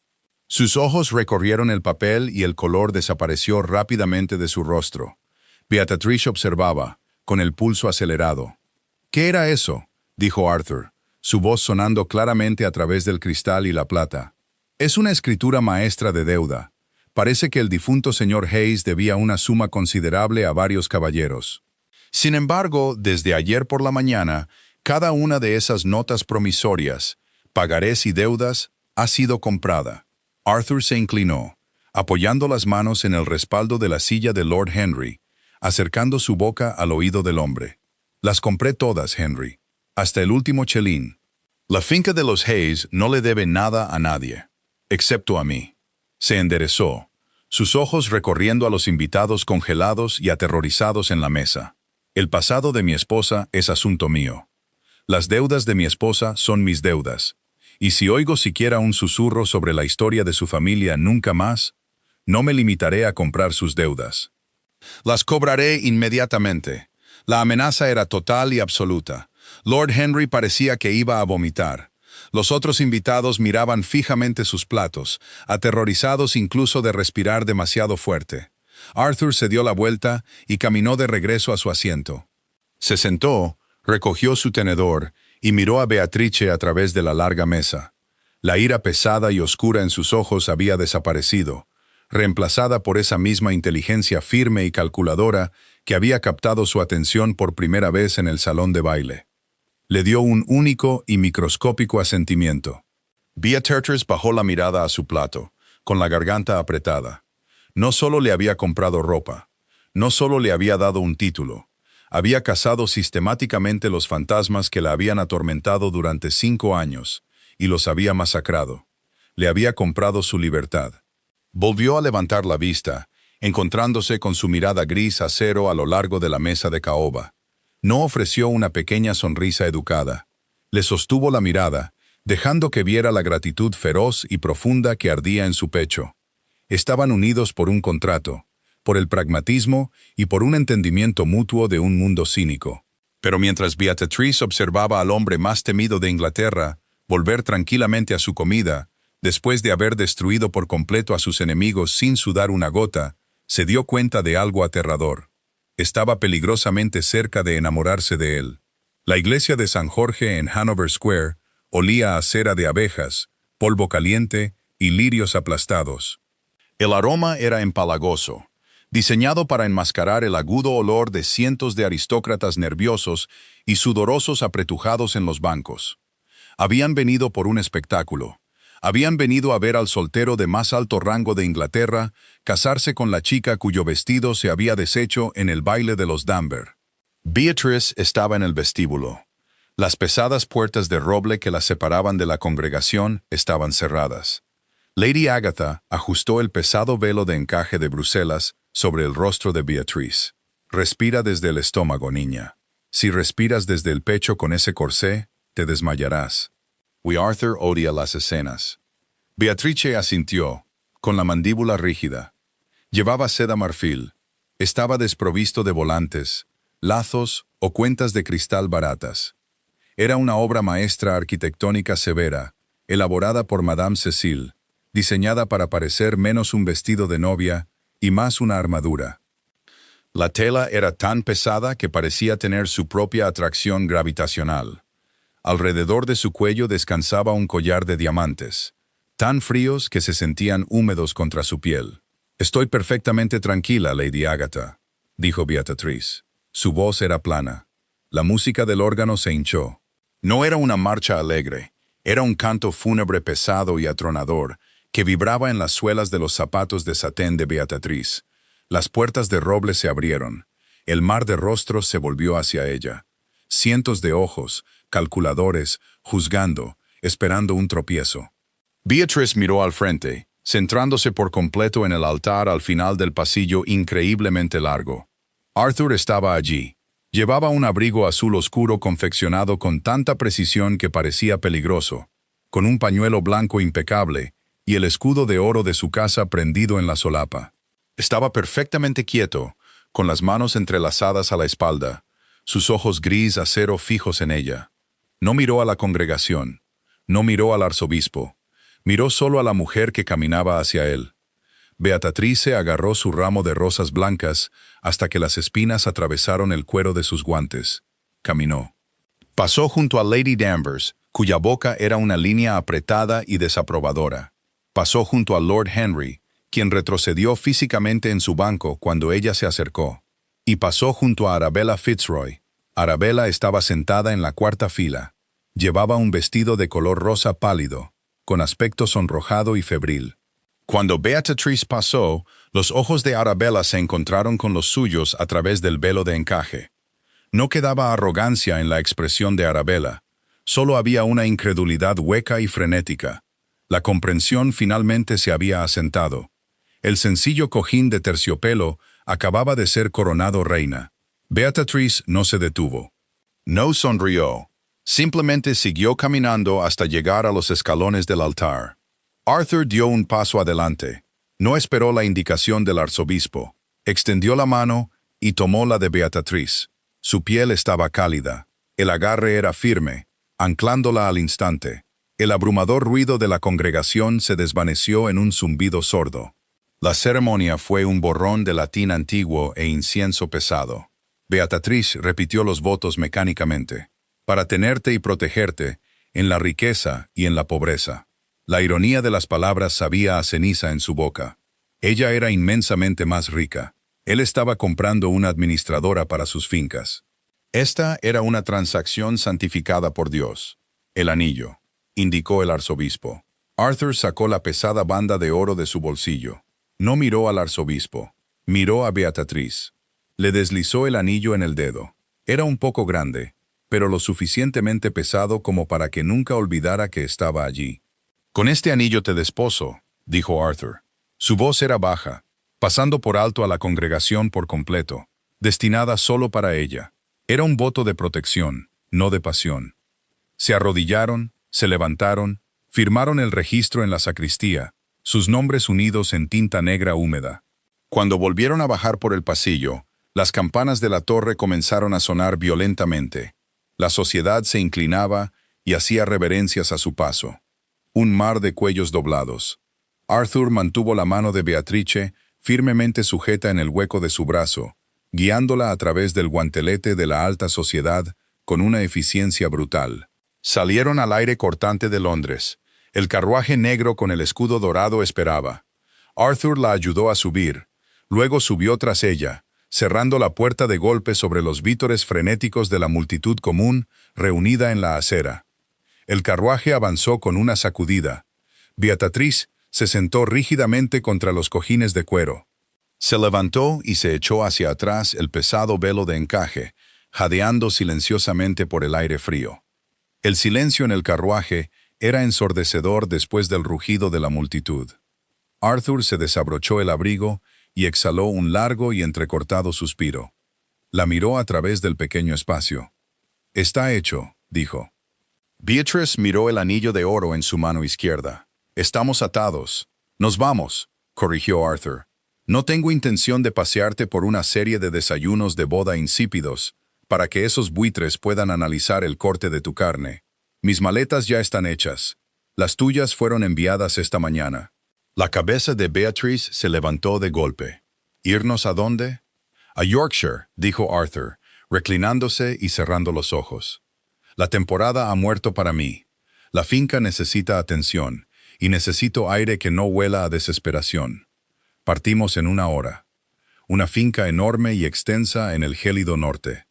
Speaker 1: Sus ojos recorrieron el papel y el color desapareció rápidamente de su rostro. Beatrice observaba, con el pulso acelerado. «¿Qué era eso?», dijo Arthur, su voz sonando claramente a través del cristal y la plata. «Es una escritura maestra de deuda. Parece que el difunto señor Hayes debía una suma considerable a varios caballeros. Sin embargo, desde ayer por la mañana, cada una de esas notas promisorias, pagarés y deudas, ha sido comprada». Arthur se inclinó, apoyando las manos en el respaldo de la silla de Lord Henry, acercando su boca al oído del hombre. «Las compré todas, Henry. hasta el último chelín. La finca de los Hayes no le debe nada a nadie, excepto a mí. Se enderezó, sus ojos recorriendo a los invitados congelados y aterrorizados en la mesa. El pasado de mi esposa es asunto mío. Las deudas de mi esposa son mis deudas, y si oigo siquiera un susurro sobre la historia de su familia nunca más, no me limitaré a comprar sus deudas. Las cobraré inmediatamente. La amenaza era total y absoluta. Lord Henry parecía que iba a vomitar. Los otros invitados miraban fijamente sus platos, aterrorizados incluso de respirar demasiado fuerte. Arthur se dio la vuelta y caminó de regreso a su asiento. Se sentó, recogió su tenedor y miró a Beatrice a través de la larga mesa. La ira pesada y oscura en sus ojos había desaparecido, reemplazada por esa misma inteligencia firme y calculadora que había captado su atención por primera vez en el salón de baile. Le dio un único y microscópico asentimiento. Beatrice bajó la mirada a su plato, con la garganta apretada. No solo le había comprado ropa, no solo le había dado un título, había cazado sistemáticamente los fantasmas que la habían atormentado durante 5 años, y los había masacrado. Le había comprado su libertad. Volvió a levantar la vista, encontrándose con su mirada gris acero a lo largo de la mesa de caoba. No ofreció una pequeña sonrisa educada. Le sostuvo la mirada, dejando que viera la gratitud feroz y profunda que ardía en su pecho. Estaban unidos por un contrato, por el pragmatismo y por un entendimiento mutuo de un mundo cínico. Pero mientras Beatrice observaba al hombre más temido de Inglaterra volver tranquilamente a su comida, después de haber destruido por completo a sus enemigos sin sudar una gota, se dio cuenta de algo aterrador. Estaba peligrosamente cerca de enamorarse de él. La iglesia de San Jorge en Hanover Square olía a cera de abejas, polvo caliente y lirios aplastados. El aroma era empalagoso, diseñado para enmascarar el agudo olor de cientos de aristócratas nerviosos y sudorosos apretujados en los bancos. Habían venido por un espectáculo. Habían venido a ver al soltero de más alto rango de Inglaterra casarse con la chica cuyo vestido se había deshecho en el baile de los Danvers. Beatrice estaba en el vestíbulo. Las pesadas puertas de roble que la separaban de la congregación estaban cerradas. Lady Agatha ajustó el pesado velo de encaje de Bruselas sobre el rostro de Beatrice. Respira desde el estómago, niña. Si respiras desde el pecho con ese corsé, te desmayarás. Arthur odia las escenas. Beatrice asintió, con la mandíbula rígida. Llevaba seda marfil. Estaba desprovisto de volantes, lazos o cuentas de cristal baratas. Era una obra maestra arquitectónica severa, elaborada por Madame Cecil, diseñada para parecer menos un vestido de novia y más una armadura. La tela era tan pesada que parecía tener su propia atracción gravitacional. Alrededor de su cuello descansaba un collar de diamantes, tan fríos que se sentían húmedos contra su piel. «Estoy perfectamente tranquila, Lady Agatha», dijo Beatrice. Su voz era plana. La música del órgano se hinchó. No era una marcha alegre, era un canto fúnebre pesado y atronador que vibraba en las suelas de los zapatos de satén de Beatrice. Las puertas de roble se abrieron. El mar de rostros se volvió hacia ella. Cientos de ojos, calculadores, juzgando, esperando un tropiezo. Beatrice miró al frente, centrándose por completo en el altar al final del pasillo increíblemente largo. Arthur estaba allí. Llevaba un abrigo azul oscuro confeccionado con tanta precisión que parecía peligroso, con un pañuelo blanco impecable y el escudo de oro de su casa prendido en la solapa. Estaba perfectamente quieto, con las manos entrelazadas a la espalda, sus ojos gris acero fijos en ella. No miró a la congregación, no miró al arzobispo, miró solo a la mujer que caminaba hacia él. Beatrice agarró su ramo de rosas blancas hasta que las espinas atravesaron el cuero de sus guantes. Caminó. Pasó junto a Lady Danvers, cuya boca era una línea apretada y desaprobadora. Pasó junto a Lord Henry, quien retrocedió físicamente en su banco cuando ella se acercó. Y pasó junto a Arabella Fitzroy. Arabella estaba sentada en la cuarta fila. Llevaba un vestido de color rosa pálido, con aspecto sonrojado y febril. Cuando Beatrice pasó, los ojos de Arabella se encontraron con los suyos a través del velo de encaje. No quedaba arrogancia en la expresión de Arabella, solo había una incredulidad hueca y frenética. La comprensión finalmente se había asentado. El sencillo cojín de terciopelo acababa de ser coronado reina. Beatrice no se detuvo. No sonrió. Simplemente siguió caminando hasta llegar a los escalones del altar. Arthur dio un paso adelante. No esperó la indicación del arzobispo. Extendió la mano y tomó la de Beatrice. Su piel estaba cálida. El agarre era firme, anclándola al instante. El abrumador ruido de la congregación se desvaneció en un zumbido sordo. La ceremonia fue un borrón de latín antiguo e incienso pesado. Beatrice repitió los votos mecánicamente. Para tenerte y protegerte, en la riqueza y en la pobreza. La ironía de las palabras sabía a ceniza en su boca. Ella era inmensamente más rica. Él estaba comprando una administradora para sus fincas. Esta era una transacción santificada por Dios. El anillo, indicó el arzobispo. Arthur sacó la pesada banda de oro de su bolsillo. No miró al arzobispo. Miró a Beatrice. Le deslizó el anillo en el dedo. Era un poco grande, pero lo suficientemente pesado como para que nunca olvidara que estaba allí. «Con este anillo te desposo», dijo Arthur. Su voz era baja, pasando por alto a la congregación por completo, destinada solo para ella. Era un voto de protección, no de pasión. Se arrodillaron, se levantaron, firmaron el registro en la sacristía, sus nombres unidos en tinta negra húmeda. Cuando volvieron a bajar por el pasillo, las campanas de la torre comenzaron a sonar violentamente. La sociedad se inclinaba y hacía reverencias a su paso. Un mar de cuellos doblados. Arthur mantuvo la mano de Beatrice firmemente sujeta en el hueco de su brazo, guiándola a través del guantelete de la alta sociedad con una eficiencia brutal. Salieron al aire cortante de Londres. El carruaje negro con el escudo dorado esperaba. Arthur la ayudó a subir. Luego subió tras ella, cerrando la puerta de golpe sobre los vítores frenéticos de la multitud común reunida en la acera. El carruaje avanzó con una sacudida. Beatrice se sentó rígidamente contra los cojines de cuero. Se levantó y se echó hacia atrás el pesado velo de encaje, jadeando silenciosamente por el aire frío. El silencio en el carruaje era ensordecedor después del rugido de la multitud. Arthur se desabrochó el abrigo y exhaló un largo y entrecortado suspiro. La miró a través del pequeño espacio. «Está hecho», dijo. Beatrice miró el anillo de oro en su mano izquierda. «Estamos atados. Nos vamos», corrigió Arthur. «No tengo intención de pasearte por una serie de desayunos de boda insípidos, para que esos buitres puedan analizar el corte de tu carne. Mis maletas ya están hechas. Las tuyas fueron enviadas esta mañana». La cabeza de Beatrice se levantó de golpe. «¿Irnos a dónde?» «A Yorkshire», dijo Arthur, reclinándose y cerrando los ojos. «La temporada ha muerto para mí. La finca necesita atención, y necesito aire que no huela a desesperación. Partimos en 1 hora. Una finca enorme y extensa en el gélido norte.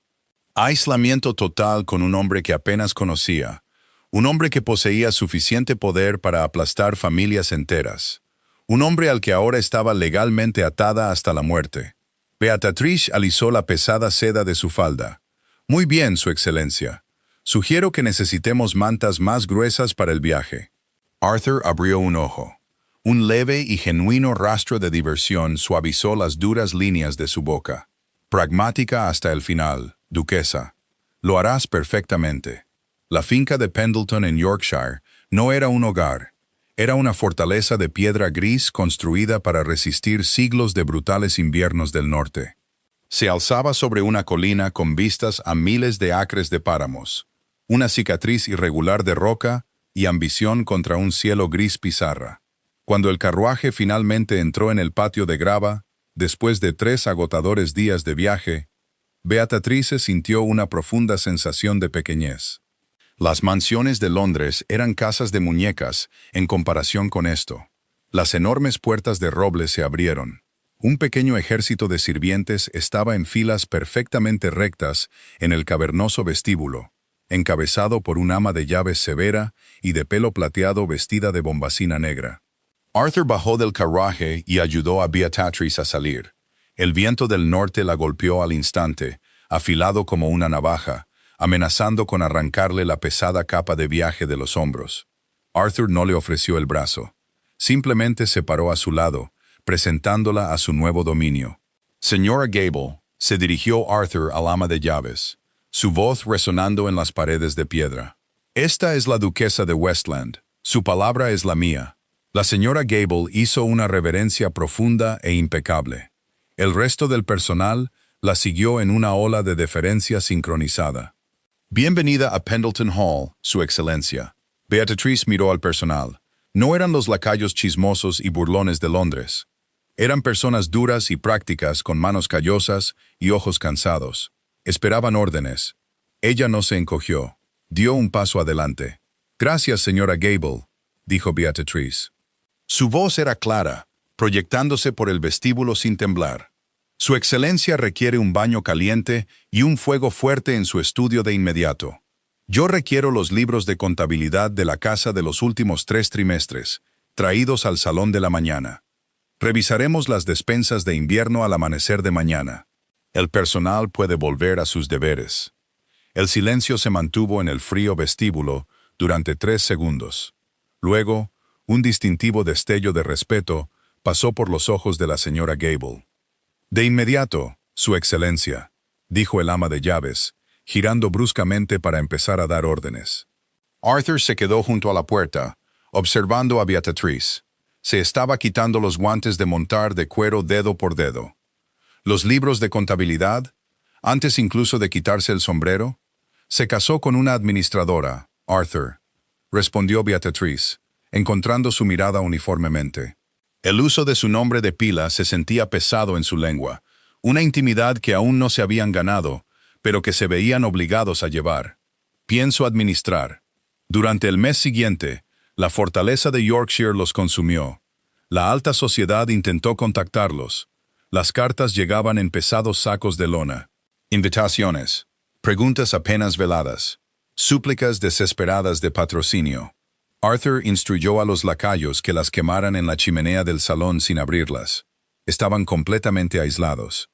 Speaker 1: Aislamiento total con un hombre que apenas conocía, un hombre que poseía suficiente poder para aplastar familias enteras. Un hombre al que ahora estaba legalmente atada hasta la muerte. Beatrice alisó la pesada seda de su falda. «Muy bien, Su Excelencia. Sugiero que necesitemos mantas más gruesas para el viaje». Arthur abrió un ojo. Un leve y genuino rastro de diversión suavizó las duras líneas de su boca. «Pragmática hasta el final, duquesa. Lo harás perfectamente». La finca de Pendleton en Yorkshire no era un hogar. Era una fortaleza de piedra gris construida para resistir siglos de brutales inviernos del norte. Se alzaba sobre una colina con vistas a miles de acres de páramos, una cicatriz irregular de roca y ambición contra un cielo gris pizarra. Cuando el carruaje finalmente entró en el patio de grava, después de 3 agotadores días de viaje, Beatrice sintió una profunda sensación de pequeñez. Las mansiones de Londres eran casas de muñecas en comparación con esto. Las enormes puertas de roble se abrieron. Un pequeño ejército de sirvientes estaba en filas perfectamente rectas en el cavernoso vestíbulo, encabezado por un ama de llaves severa y de pelo plateado vestida de bombacina negra. Arthur bajó del carruaje y ayudó a Beatrice a salir. El viento del norte la golpeó al instante, afilado como una navaja, amenazando con arrancarle la pesada capa de viaje de los hombros. Arthur no le ofreció el brazo. Simplemente se paró a su lado, presentándola a su nuevo dominio. Señora Gable, se dirigió Arthur al ama de llaves, su voz resonando en las paredes de piedra. Esta es la duquesa de Westland. Su palabra es la mía. La señora Gable hizo una reverencia profunda e impecable. El resto del personal la siguió en una ola de deferencia sincronizada. Bienvenida a Pendleton Hall, Su Excelencia. Beatrice miró al personal. No eran los lacayos chismosos y burlones de Londres. Eran personas duras y prácticas con manos callosas y ojos cansados. Esperaban órdenes. Ella no se encogió. Dio un paso adelante. «Gracias, señora Gable», dijo Beatrice. Su voz era clara, proyectándose por el vestíbulo sin temblar. «Su excelencia requiere un baño caliente y un fuego fuerte en su estudio de inmediato. Yo requiero los libros de contabilidad de la casa de los últimos 3 trimestres, traídos al salón de la mañana. Revisaremos las despensas de invierno al amanecer de mañana. El personal puede volver a sus deberes». El silencio se mantuvo en el frío vestíbulo durante 3 segundos. Luego, un distintivo destello de respeto pasó por los ojos de la señora Gable. «De inmediato, Su Excelencia», dijo el ama de llaves, girando bruscamente para empezar a dar órdenes. Arthur se quedó junto a la puerta, observando a Beatrice. Se estaba quitando los guantes de montar de cuero dedo por dedo. Los libros de contabilidad, antes incluso de quitarse el sombrero. Se casó con una administradora, Arthur, respondió Beatrice, encontrando su mirada uniformemente. El uso de su nombre de pila se sentía pesado en su lengua, una intimidad que aún no se habían ganado, pero que se veían obligados a llevar. Pienso administrar. Durante el mes siguiente, la fortaleza de Yorkshire los consumió. La alta sociedad intentó contactarlos. Las cartas llegaban en pesados sacos de lona. Invitaciones, preguntas apenas veladas, súplicas desesperadas de patrocinio. Arthur instruyó a los lacayos que las quemaran en la chimenea del salón sin abrirlas. Estaban completamente aislados.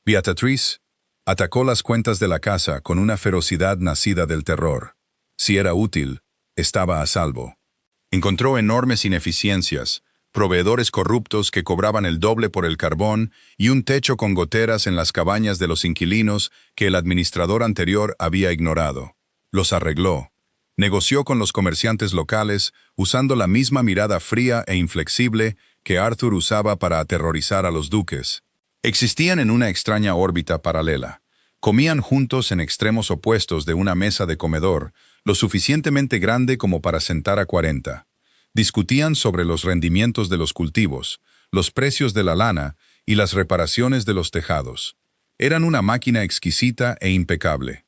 Speaker 1: Beatrice atacó las cuentas de la casa con una ferocidad nacida del terror. Si era útil, estaba a salvo. Encontró enormes ineficiencias, proveedores corruptos que cobraban el doble por el carbón y un techo con goteras en las cabañas de los inquilinos que el administrador anterior había ignorado. Los arregló. Negoció con los comerciantes locales usando la misma mirada fría e inflexible que Arthur usaba para aterrorizar a los duques. Existían en una extraña órbita paralela. Comían juntos en extremos opuestos de una mesa de comedor, lo suficientemente grande como para sentar a 40. Discutían sobre los rendimientos de los cultivos, los precios de la lana y las reparaciones de los tejados. Eran una máquina exquisita e impecable.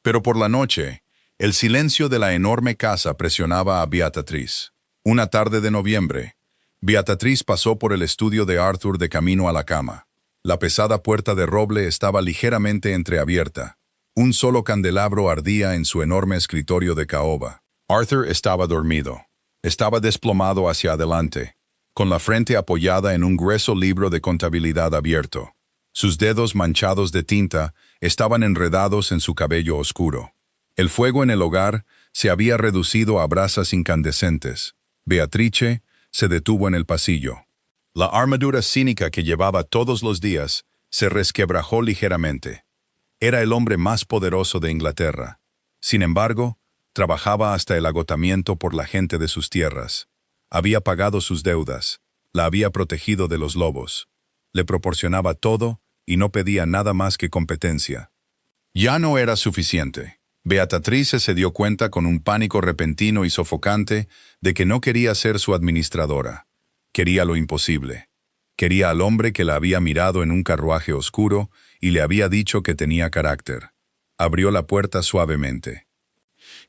Speaker 1: Pero por la noche, el silencio de la enorme casa presionaba a Beatrice. Una tarde de noviembre, Beatrice pasó por el estudio de Arthur de camino a la cama. La pesada puerta de roble estaba ligeramente entreabierta. Un solo candelabro ardía en su enorme escritorio de caoba. Arthur estaba dormido. Estaba desplomado hacia adelante, con la frente apoyada en un grueso libro de contabilidad abierto. Sus dedos manchados de tinta estaban enredados en su cabello oscuro. El fuego en el hogar se había reducido a brasas incandescentes. Beatrice se detuvo en el pasillo. La armadura cínica que llevaba todos los días se resquebrajó ligeramente. Era el hombre más poderoso de Inglaterra. Sin embargo, trabajaba hasta el agotamiento por la gente de sus tierras. Había pagado sus deudas, la había protegido de los lobos. Le proporcionaba todo y no pedía nada más que competencia. Ya no era suficiente. Beatrice se dio cuenta con un pánico repentino y sofocante de que no quería ser su administradora. Quería lo imposible. Quería al hombre que la había mirado en un carruaje oscuro y le había dicho que tenía carácter. Abrió la puerta suavemente.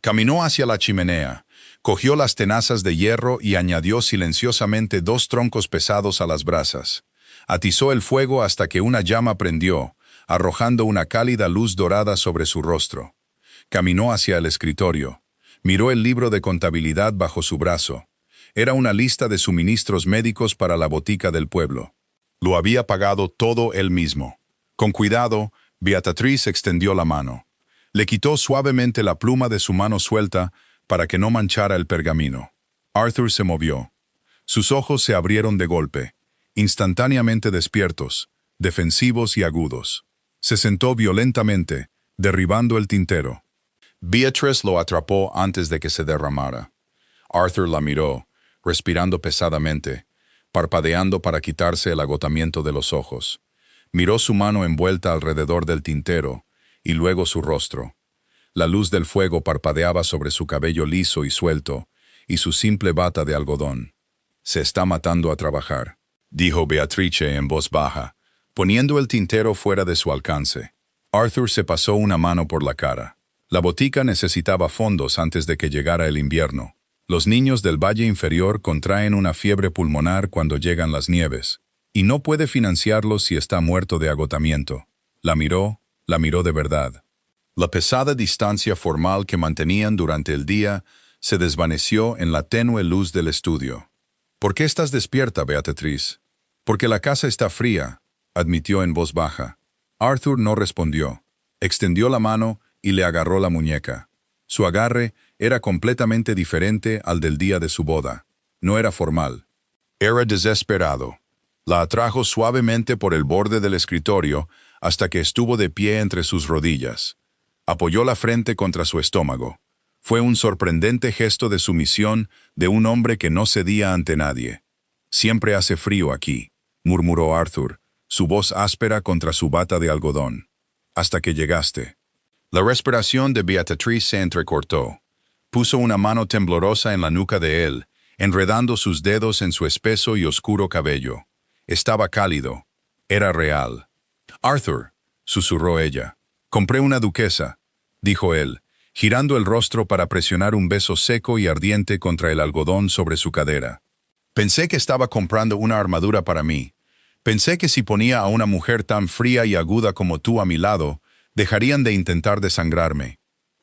Speaker 1: Caminó hacia la chimenea, cogió las tenazas de hierro y añadió silenciosamente 2 troncos pesados a las brasas. Atizó el fuego hasta que una llama prendió, arrojando una cálida luz dorada sobre su rostro. Caminó hacia el escritorio. Miró el libro de contabilidad bajo su brazo. Era una lista de suministros médicos para la botica del pueblo. Lo había pagado todo él mismo. Con cuidado, Beatriz extendió la mano. Le quitó suavemente la pluma de su mano suelta para que no manchara el pergamino. Arthur se movió. Sus ojos se abrieron de golpe, instantáneamente despiertos, defensivos y agudos. Se sentó violentamente, derribando el tintero. Beatriz lo atrapó antes de que se derramara. Arthur la miró, respirando pesadamente, parpadeando para quitarse el agotamiento de los ojos. Miró su mano envuelta alrededor del tintero, y luego su rostro. La luz del fuego parpadeaba sobre su cabello liso y suelto, y su simple bata de algodón. «Se está matando a trabajar», dijo Beatrice en voz baja, poniendo el tintero fuera de su alcance. Arthur se pasó una mano por la cara. La botica necesitaba fondos antes de que llegara el invierno. Los niños del Valle Inferior contraen una fiebre pulmonar cuando llegan las nieves, y no puede financiarlo si está muerto de agotamiento. La miró de verdad. La pesada distancia formal que mantenían durante el día se desvaneció en la tenue luz del estudio. «¿Por qué estás despierta, Beatriz?» «Porque la casa está fría», admitió en voz baja. Arthur no respondió. Extendió la mano y le agarró la muñeca. Su agarre era completamente diferente al del día de su boda. No era formal. Era desesperado. La atrajo suavemente por el borde del escritorio hasta que estuvo de pie entre sus rodillas. Apoyó la frente contra su estómago. Fue un sorprendente gesto de sumisión de un hombre que no cedía ante nadie. «Siempre hace frío aquí», murmuró Arthur, su voz áspera contra su bata de algodón. «Hasta que llegaste». La respiración de Beatriz se entrecortó. Puso una mano temblorosa en la nuca de él, enredando sus dedos en su espeso y oscuro cabello. Estaba cálido. Era real. «Arthur», susurró ella. «Compré una duquesa», dijo él, girando el rostro para presionar un beso seco y ardiente contra el algodón sobre su cadera. «Pensé que estaba comprando una armadura para mí. Pensé que si ponía a una mujer tan fría y aguda como tú a mi lado, dejarían de intentar desangrarme».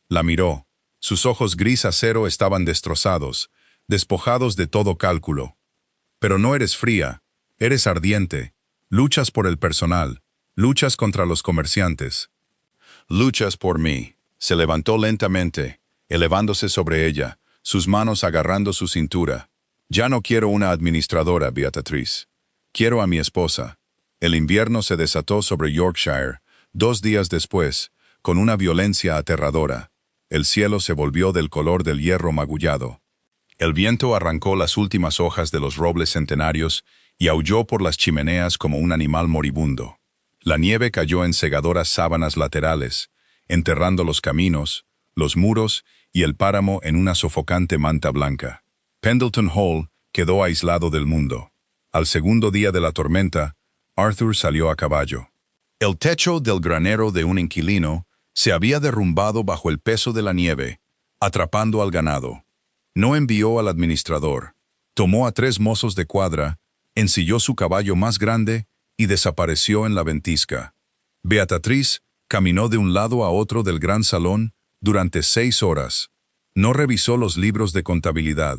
Speaker 1: La miró. Sus ojos gris acero estaban destrozados, despojados de todo cálculo. «Pero no eres fría, eres ardiente. Luchas por el personal, luchas contra los comerciantes. Luchas por mí». Se levantó lentamente, elevándose sobre ella, sus manos agarrando su cintura. «Ya no quiero una administradora, Beatriz. Quiero a mi esposa». El invierno se desató sobre Yorkshire, 2 días después, con una violencia aterradora. El cielo se volvió del color del hierro magullado. El viento arrancó las últimas hojas de los robles centenarios y aulló por las chimeneas como un animal moribundo. La nieve cayó en cegadoras sábanas laterales, enterrando los caminos, los muros y el páramo en una sofocante manta blanca. Pendleton Hall quedó aislado del mundo. Al segundo día de la tormenta, Arthur salió a caballo. El techo del granero de un inquilino se había derrumbado bajo el peso de la nieve, atrapando al ganado. No envió al administrador. Tomó a 3 mozos de cuadra, ensilló su caballo más grande y desapareció en la ventisca. Beatriz caminó de un lado a otro del gran salón durante 6 horas. No revisó los libros de contabilidad.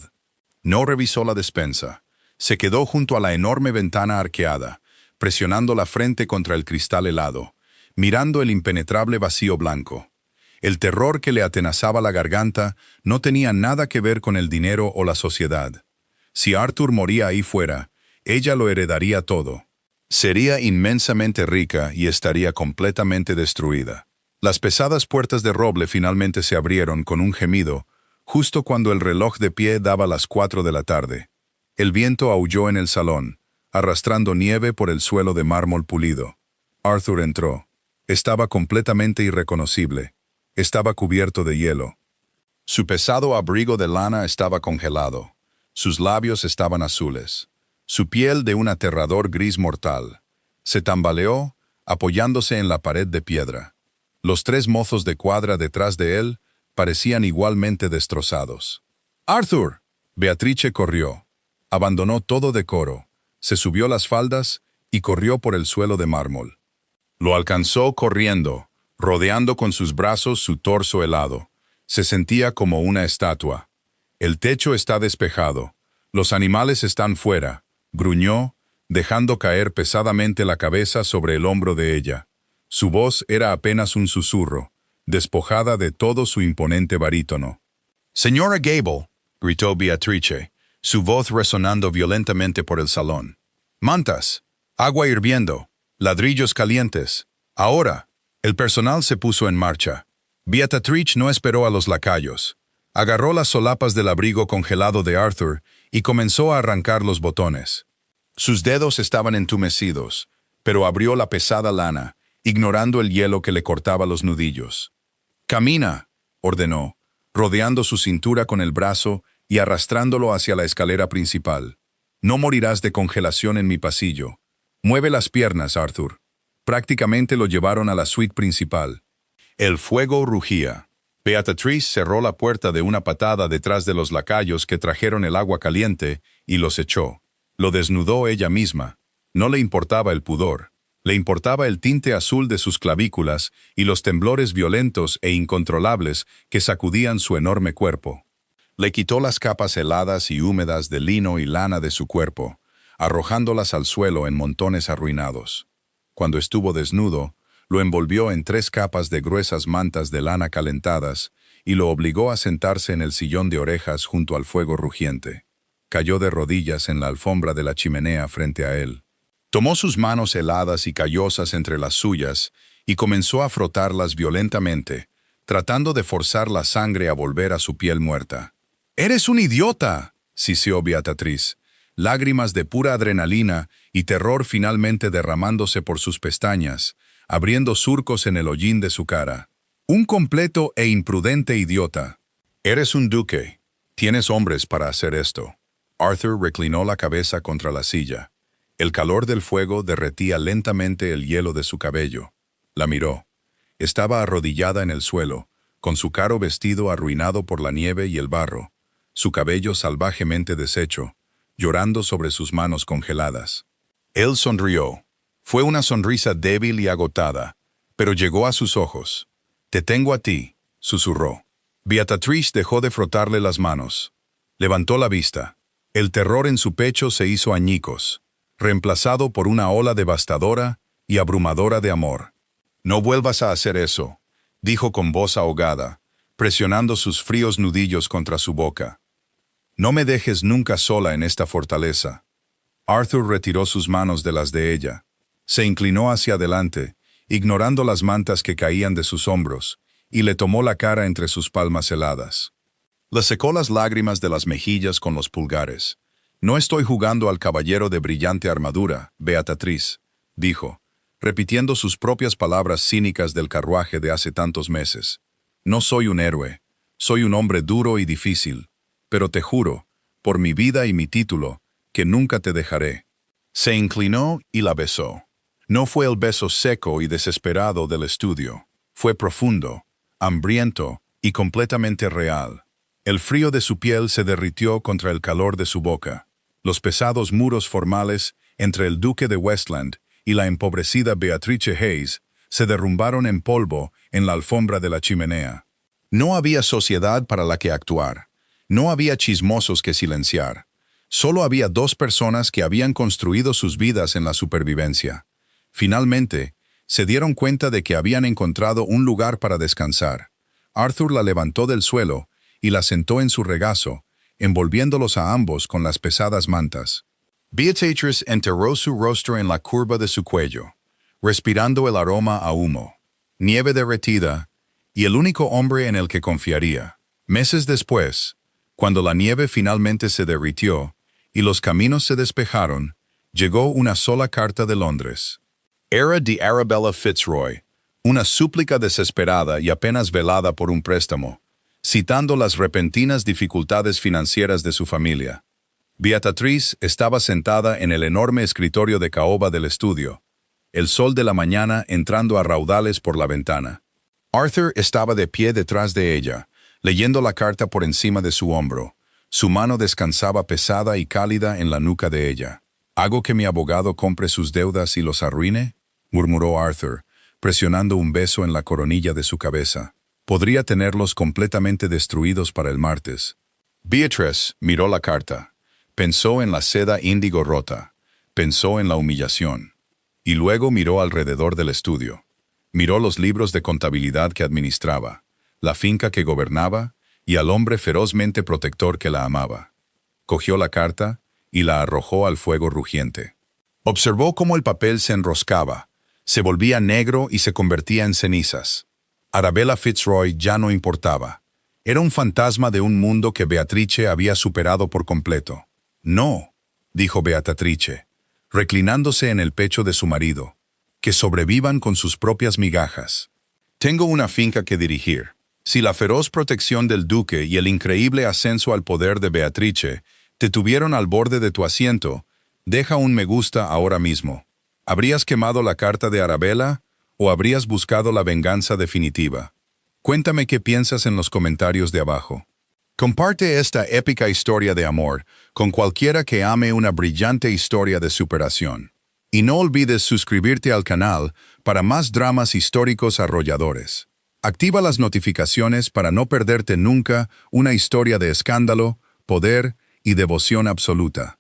Speaker 1: No revisó la despensa. Se quedó junto a la enorme ventana arqueada, presionando la frente contra el cristal helado, mirando el impenetrable vacío blanco. El terror que le atenazaba la garganta no tenía nada que ver con el dinero o la sociedad. Si Arthur moría ahí fuera, ella lo heredaría todo. Sería inmensamente rica y estaría completamente destruida. Las pesadas puertas de roble finalmente se abrieron con un gemido, justo cuando el reloj de pie daba las 4 de la tarde. El viento aulló en el salón, arrastrando nieve por el suelo de mármol pulido. Arthur entró. Estaba completamente irreconocible. Estaba cubierto de hielo. Su pesado abrigo de lana estaba congelado. Sus labios estaban azules. Su piel de un aterrador gris mortal. Se tambaleó, apoyándose en la pared de piedra. Los 3 mozos de cuadra detrás de él parecían igualmente destrozados. «¡Arthur!». Beatrice corrió. Abandonó todo decoro. Se subió las faldas y corrió por el suelo de mármol. Lo alcanzó corriendo, rodeando con sus brazos su torso helado. Se sentía como una estatua. «El techo está despejado. Los animales están fuera», gruñó, dejando caer pesadamente la cabeza sobre el hombro de ella. Su voz era apenas un susurro, despojada de todo su imponente barítono. «Señora Gable», gritó Beatrice, su voz resonando violentamente por el salón. «Mantas, agua hirviendo, ladrillos calientes. Ahora». El personal se puso en marcha. Beatrice no esperó a los lacayos. Agarró las solapas del abrigo congelado de Arthur y comenzó a arrancar los botones. Sus dedos estaban entumecidos, pero abrió la pesada lana, ignorando el hielo que le cortaba los nudillos. «Camina», ordenó, rodeando su cintura con el brazo y arrastrándolo hacia la escalera principal. «No morirás de congelación en mi pasillo. Mueve las piernas, Arthur». Prácticamente lo llevaron a la suite principal. El fuego rugía. Beatrice cerró la puerta de una patada detrás de los lacayos que trajeron el agua caliente y los echó. Lo desnudó ella misma. No le importaba el pudor. Le importaba el tinte azul de sus clavículas y los temblores violentos e incontrolables que sacudían su enorme cuerpo. Le quitó las capas heladas y húmedas de lino y lana de su cuerpo, arrojándolas al suelo en montones arruinados. Cuando estuvo desnudo, lo envolvió en 3 capas de gruesas mantas de lana calentadas y lo obligó a sentarse en el sillón de orejas junto al fuego rugiente. Cayó de rodillas en la alfombra de la chimenea frente a él. Tomó sus manos heladas y callosas entre las suyas y comenzó a frotarlas violentamente, tratando de forzar la sangre a volver a su piel muerta. «¡Eres un idiota!», siseó Beatrice. Lágrimas de pura adrenalina y terror finalmente derramándose por sus pestañas, abriendo surcos en el hollín de su cara. «Un completo e imprudente idiota. Eres un duque. Tienes hombres para hacer esto». Arthur reclinó la cabeza contra la silla. El calor del fuego derretía lentamente el hielo de su cabello. La miró. Estaba arrodillada en el suelo, con su caro vestido arruinado por la nieve y el barro, su cabello salvajemente deshecho, llorando sobre sus manos congeladas. Él sonrió. Fue una sonrisa débil y agotada, pero llegó a sus ojos. «Te tengo a ti», susurró. Beatrice dejó de frotarle las manos. Levantó la vista. El terror en su pecho se hizo añicos, reemplazado por una ola devastadora y abrumadora de amor. «No vuelvas a hacer eso», dijo con voz ahogada, presionando sus fríos nudillos contra su boca. «No me dejes nunca sola en esta fortaleza». Arthur retiró sus manos de las de ella. Se inclinó hacia adelante, ignorando las mantas que caían de sus hombros, y le tomó la cara entre sus palmas heladas. Le secó las lágrimas de las mejillas con los pulgares. «No estoy jugando al caballero de brillante armadura, Beatrice», dijo, repitiendo sus propias palabras cínicas del carruaje de hace tantos meses. «No soy un héroe. Soy un hombre duro y difícil. Pero te juro, por mi vida y mi título, que nunca te dejaré». Se inclinó y la besó. No fue el beso seco y desesperado del estudio. Fue profundo, hambriento y completamente real. El frío de su piel se derritió contra el calor de su boca. Los pesados muros formales entre el duque de Westland y la empobrecida Beatrice Hayes se derrumbaron en polvo en la alfombra de la chimenea. No había sociedad para la que actuar. No había chismosos que silenciar. Solo había 2 personas que habían construido sus vidas en la supervivencia. Finalmente, se dieron cuenta de que habían encontrado un lugar para descansar. Arthur la levantó del suelo y la sentó en su regazo, envolviéndolos a ambos con las pesadas mantas. Beatrice enterró su rostro en la curva de su cuello, respirando el aroma a humo, nieve derretida y el único hombre en el que confiaría. Meses después, cuando la nieve finalmente se derritió y los caminos se despejaron, llegó una sola carta de Londres. Era de Arabella Fitzroy, una súplica desesperada y apenas velada por un préstamo, citando las repentinas dificultades financieras de su familia. Beatrice estaba sentada en el enorme escritorio de caoba del estudio, el sol de la mañana entrando a raudales por la ventana. Arthur estaba de pie detrás de ella, leyendo la carta por encima de su hombro. Su mano descansaba pesada y cálida en la nuca de ella. «¿Hago que mi abogado compre sus deudas y los arruine?», murmuró Arthur, presionando un beso en la coronilla de su cabeza. «Podría tenerlos completamente destruidos para el martes». Beatrice miró la carta. Pensó en la seda índigo rota. Pensó en la humillación. Y luego miró alrededor del estudio. Miró los libros de contabilidad que administraba, la finca que gobernaba y al hombre ferozmente protector que la amaba. Cogió la carta y la arrojó al fuego rugiente. Observó cómo el papel se enroscaba, se volvía negro y se convertía en cenizas. Arabella Fitzroy ya no importaba. Era un fantasma de un mundo que Beatrice había superado por completo. «No», dijo Beatrice, reclinándose en el pecho de su marido, «que sobrevivan con sus propias migajas. Tengo una finca que dirigir. Si la feroz protección del duque y el increíble ascenso al poder de Beatrice te tuvieron al borde de tu asiento, deja un me gusta ahora mismo. ¿Habrías quemado la carta de Arabella o habrías buscado la venganza definitiva? Cuéntame qué piensas en los comentarios de abajo. Comparte esta épica historia de amor con cualquiera que ame una brillante historia de superación. Y no olvides suscribirte al canal para más dramas históricos arrolladores. Activa las notificaciones para no perderte nunca una historia de escándalo, poder y devoción absoluta.